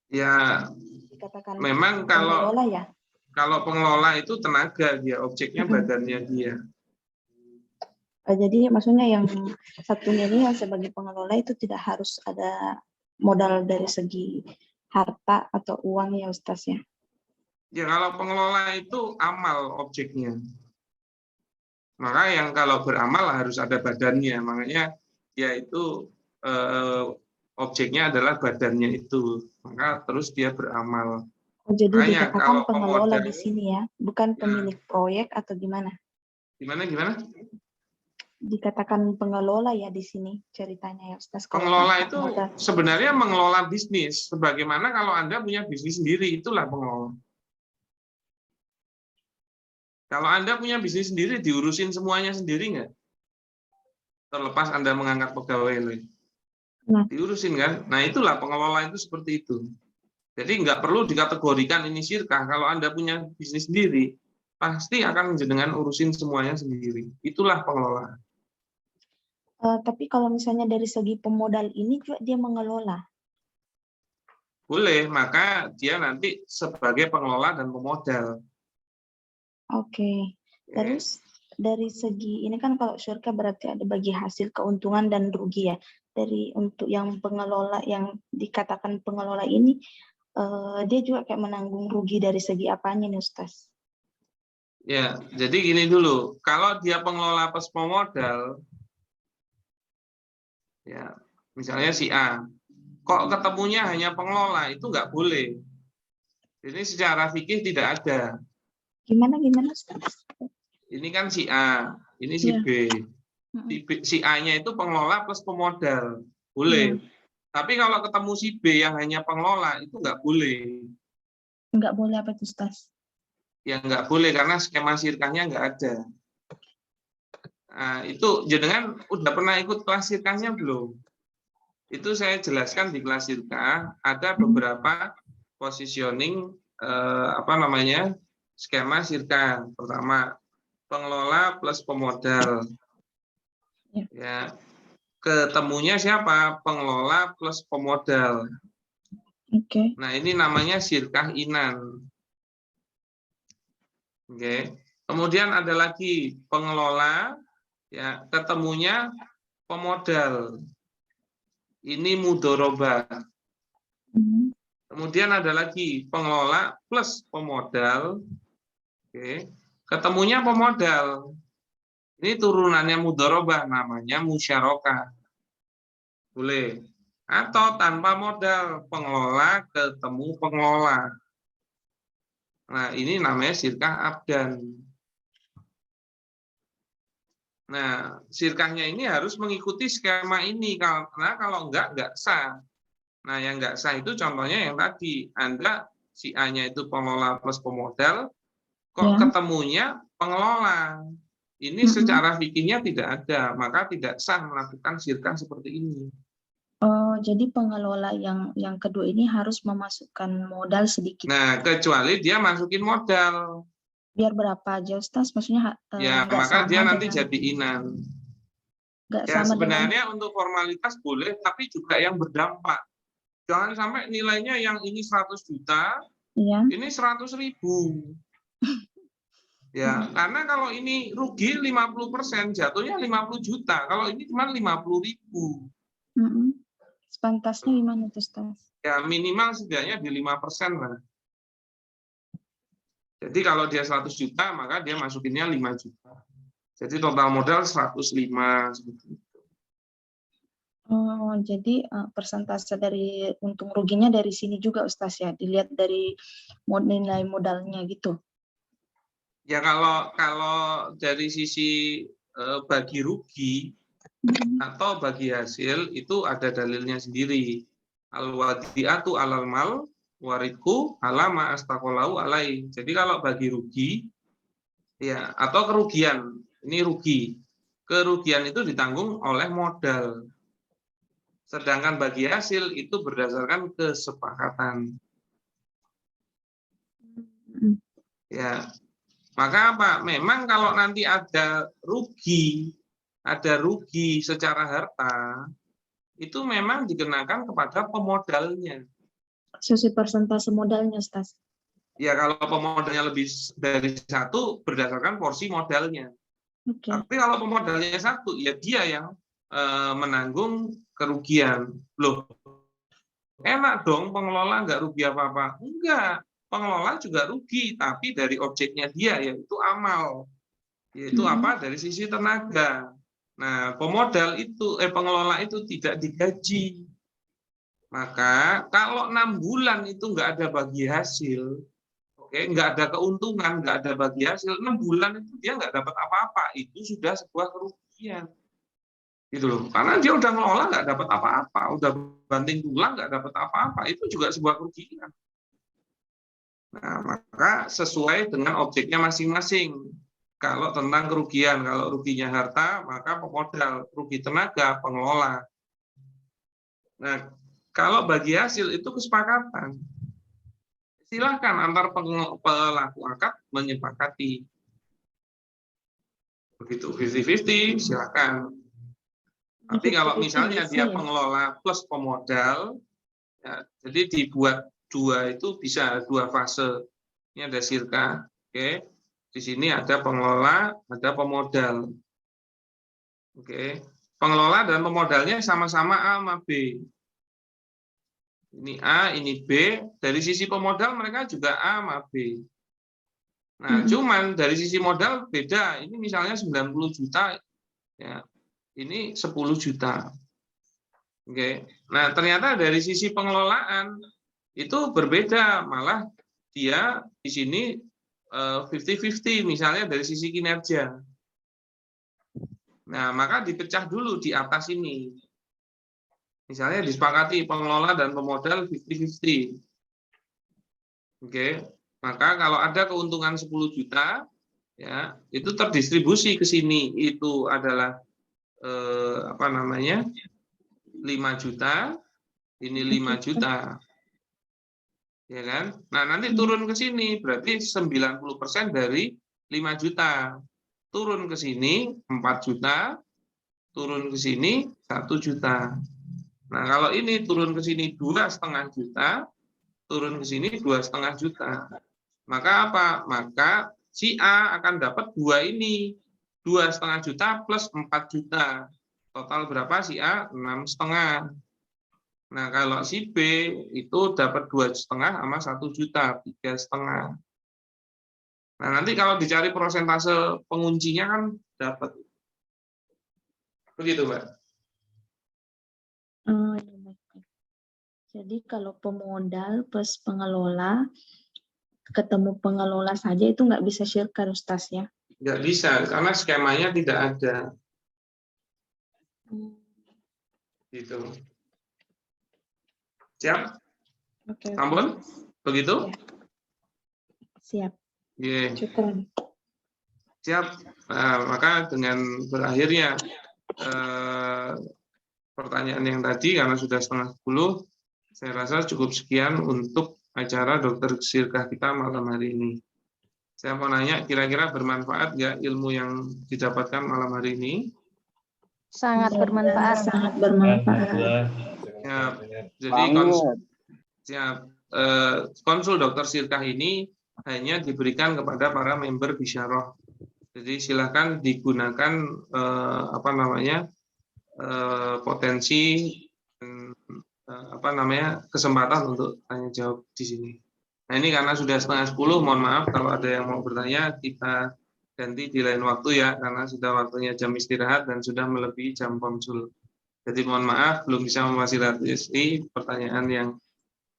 Ya, dikatakan memang kalau pengelola itu tenaga dia, objeknya badannya dia. Jadi maksudnya yang satunya ini yang sebagai pengelola itu tidak harus ada modal dari segi harta atau uang ya Ustaz ya? Ya kalau pengelola itu amal objeknya. Maka yang kalau beramal harus ada badannya, makanya dia itu objeknya adalah badannya itu, maka terus dia beramal. Oh, jadi Makanya dikatakan kalau pengelola pemodal, di sini ya, bukan pemilik proyek atau gimana? Gimana? Dikatakan pengelola ya di sini ceritanya ya Ustaz. Kalau Pengelola tanpa itu modal. sebenarnya mengelola bisnis, sebagaimana kalau Anda punya bisnis sendiri, itulah pengelola. Kalau Anda punya bisnis sendiri, diurusin semuanya sendiri nggak? Terlepas Anda mengangkat pegawai, diurusin kan? Nah itulah pengelola itu seperti itu. Jadi nggak perlu dikategorikan ini syirkah. Kalau Anda punya bisnis sendiri, pasti akan jenengan urusin semuanya sendiri. Itulah pengelola. Tapi kalau misalnya dari segi pemodal ini juga dia mengelola. Boleh, maka dia nanti sebagai pengelola dan pemodal. Oke. Terus dari segi ini kan kalau syirkah berarti ada bagi hasil keuntungan dan rugi ya. Dari untuk yang pengelola yang dikatakan pengelola ini, dia juga kayak menanggung rugi dari segi apanya nih Ustaz? Ya, jadi gini dulu, kalau dia pengelola plus pemodal, ya misalnya si A, kok ketemunya hanya pengelola, itu nggak boleh. Ini secara fikih tidak ada. Gimana Ustaz? Ini kan si A, ini si B. Si A-nya itu pengelola plus pemodal, boleh. Tapi kalau ketemu si B yang hanya pengelola, itu nggak boleh. Nggak boleh apa itu Ustaz? Ya nggak boleh karena skema sirkahnya nggak ada. Nah, itu jenengan udah pernah ikut kelas sirkahnya belum? Itu saya jelaskan di kelas sirkah, ada beberapa positioning skema sirkah. Pertama, pengelola plus pemodal. Ya. Ketemunya siapa? Pengelola plus pemodal. Oke. Nah, ini namanya sirkah inan. Oke. Kemudian ada lagi pengelola, ya, ketemunya pemodal. Ini mudoroba. Kemudian ada lagi pengelola plus pemodal. Oke. Ketemunya pemodal. Ini turunannya mudoroba, namanya musyarakah. Boleh. Atau tanpa modal, pengelola ketemu pengelola. Nah, ini namanya sirkah abdan. Nah, sirkahnya ini harus mengikuti skema ini, karena kalau enggak sah. Nah, yang enggak sah itu contohnya yang tadi, Anda si A-nya itu pengelola plus pemodal, kok ketemunya pengelola. Ini secara fikihnya tidak ada, maka tidak sah melakukan sirkah seperti ini. Oh, jadi pengelola yang kedua ini harus memasukkan modal sedikit. Nah, kecuali dia masukin modal. Biar berapa aja, Ustaz? Maksudnya ya, maka dia nanti jadi inan. Ya, sebenarnya untuk formalitas boleh, tapi juga yang berdampak. Jangan sampai nilainya yang ini 100 juta, ini 100.000. Ya, karena kalau ini rugi 50%, jatuhnya 50 juta. Kalau ini cuma 50.000. Sepantasnya gimana tuh, Ustaz? Ya, minimal setidaknya di 5% lah. Jadi kalau dia 100 juta, maka dia masukinnya 5 juta. Jadi total modal 105 seperti itu. Oh, jadi persentase dari untung ruginya dari sini juga, Ustaz ya? Dilihat dari nilai modalnya gitu. Ya kalau dari sisi bagi rugi atau bagi hasil itu ada dalilnya sendiri. Al-wadi'atu alal mal waridku ala ma astaqolau alai. Jadi kalau bagi rugi ya atau kerugian, ini rugi. Kerugian itu ditanggung oleh modal. Sedangkan bagi hasil itu berdasarkan kesepakatan. Ya. Maka apa? Memang kalau nanti ada rugi secara harta, itu memang dikenakan kepada pemodalnya. Sesuai persentase modalnya, Ustaz. Ya, kalau pemodalnya lebih dari 1, berdasarkan porsi modalnya. Tapi kalau pemodalnya 1, ya dia yang menanggung kerugian. Loh, Enak dong, pengelola nggak rugi apa-apa. Enggak, pengelola juga rugi, tapi dari objeknya dia, yaitu amal. Yaitu apa? Dari sisi tenaga. Nah, pemodal itu, pengelola itu tidak digaji. Maka kalau 6 bulan itu nggak ada bagi hasil, oke, nggak ada keuntungan, nggak ada bagi hasil, 6 bulan itu dia nggak dapat apa-apa. Itu sudah sebuah kerugian. Gitu loh. Karena dia udah ngelola nggak dapat apa-apa, udah banting tulang nggak dapat apa-apa, itu juga sebuah kerugian. Nah, maka sesuai dengan objeknya masing-masing. Kalau tentang kerugian, kalau ruginya harta, maka pemodal, rugi tenaga, pengelola. Nah, kalau bagi hasil itu kesepakatan. Silahkan antar pelaku akad menyepakati. Begitu 50-50, silakan. Tapi kalau misalnya dia pengelola plus pemodal, ya, jadi dibuat dua itu bisa 2 fase. Ini ada sirka, oke. Di sini ada pengelola, ada pemodal. Oke. Pengelola dan pemodalnya sama-sama A sama B. Ini A, ini B. Dari sisi pemodal mereka juga A sama B. Nah, cuman dari sisi modal beda. Ini misalnya 90 juta, ya. Ini 10 juta. Oke. Nah, ternyata dari sisi pengelolaan itu berbeda. Malah dia di sini 50-50, misalnya dari sisi kinerja. Nah, maka dipecah dulu di atas ini. Misalnya disepakati pengelola dan pemodal 50-50. Oke. Maka kalau ada keuntungan 10 juta, ya, itu terdistribusi ke sini. Itu adalah 5 juta, ini 5 juta. Ya kan? Nah, nanti turun ke sini, berarti 90% dari 5 juta. Turun ke sini 4 juta, turun ke sini 1 juta. Nah, kalau ini turun ke sini 2,5 juta, turun ke sini 2,5 juta. Maka apa? Maka si A akan dapat 2 ini. 2,5 juta plus 4 juta. Total berapa si A? 6,5. Nah, kalau si B itu dapat 2,5 sama 1 juta, 3,5. Nah, nanti kalau dicari persentase penguncinya kan dapat. Begitu, Mbak. Oh, ya, baik. Jadi kalau pemodal plus pengelola, ketemu pengelola saja itu nggak bisa syirka, Ustaz, ya? Nggak bisa, karena skemanya tidak ada. Gitu. Siap? Oke. Ampun? Begitu? Siap. Yeah. Syukran. Siap. Nah, maka dengan berakhirnya pertanyaan yang tadi, karena sudah 9:30, saya rasa cukup sekian untuk acara dokter sirkah kita malam hari ini. Saya mau nanya, kira-kira bermanfaat nggak ilmu yang didapatkan malam hari ini? Sangat bermanfaat. Sangat bermanfaat. Siap. Jadi konsul dokter sirkah ini hanya diberikan kepada para member Bisyarah. Jadi silakan digunakan potensi kesempatan untuk tanya jawab di sini. Nah, ini karena sudah 9:30, mohon maaf kalau ada yang mau bertanya, kita ganti di lain waktu ya, karena sudah waktunya jam istirahat dan sudah melebihi jam konsul. Jadi mohon maaf belum bisa memfasilitasi pertanyaan yang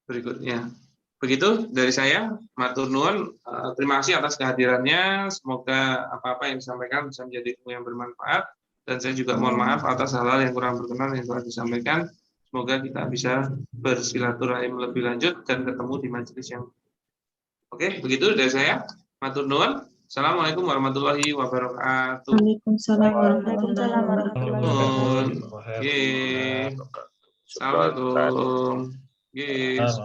berikutnya. Begitu dari saya, matur nuwun, terima kasih atas kehadirannya. Semoga apa-apa yang disampaikan bisa menjadi ilmu yang bermanfaat, dan saya juga mohon maaf atas hal-hal yang kurang berkenan yang telah disampaikan. Semoga kita bisa bersilaturahim lebih lanjut dan ketemu di majelis yang oke, begitu dari saya. Matur nuwun. Assalamualaikum warahmatullahi wabarakatuh. Waalaikumsalam warahmatullahi wabarakatuh. Assalamualaikum.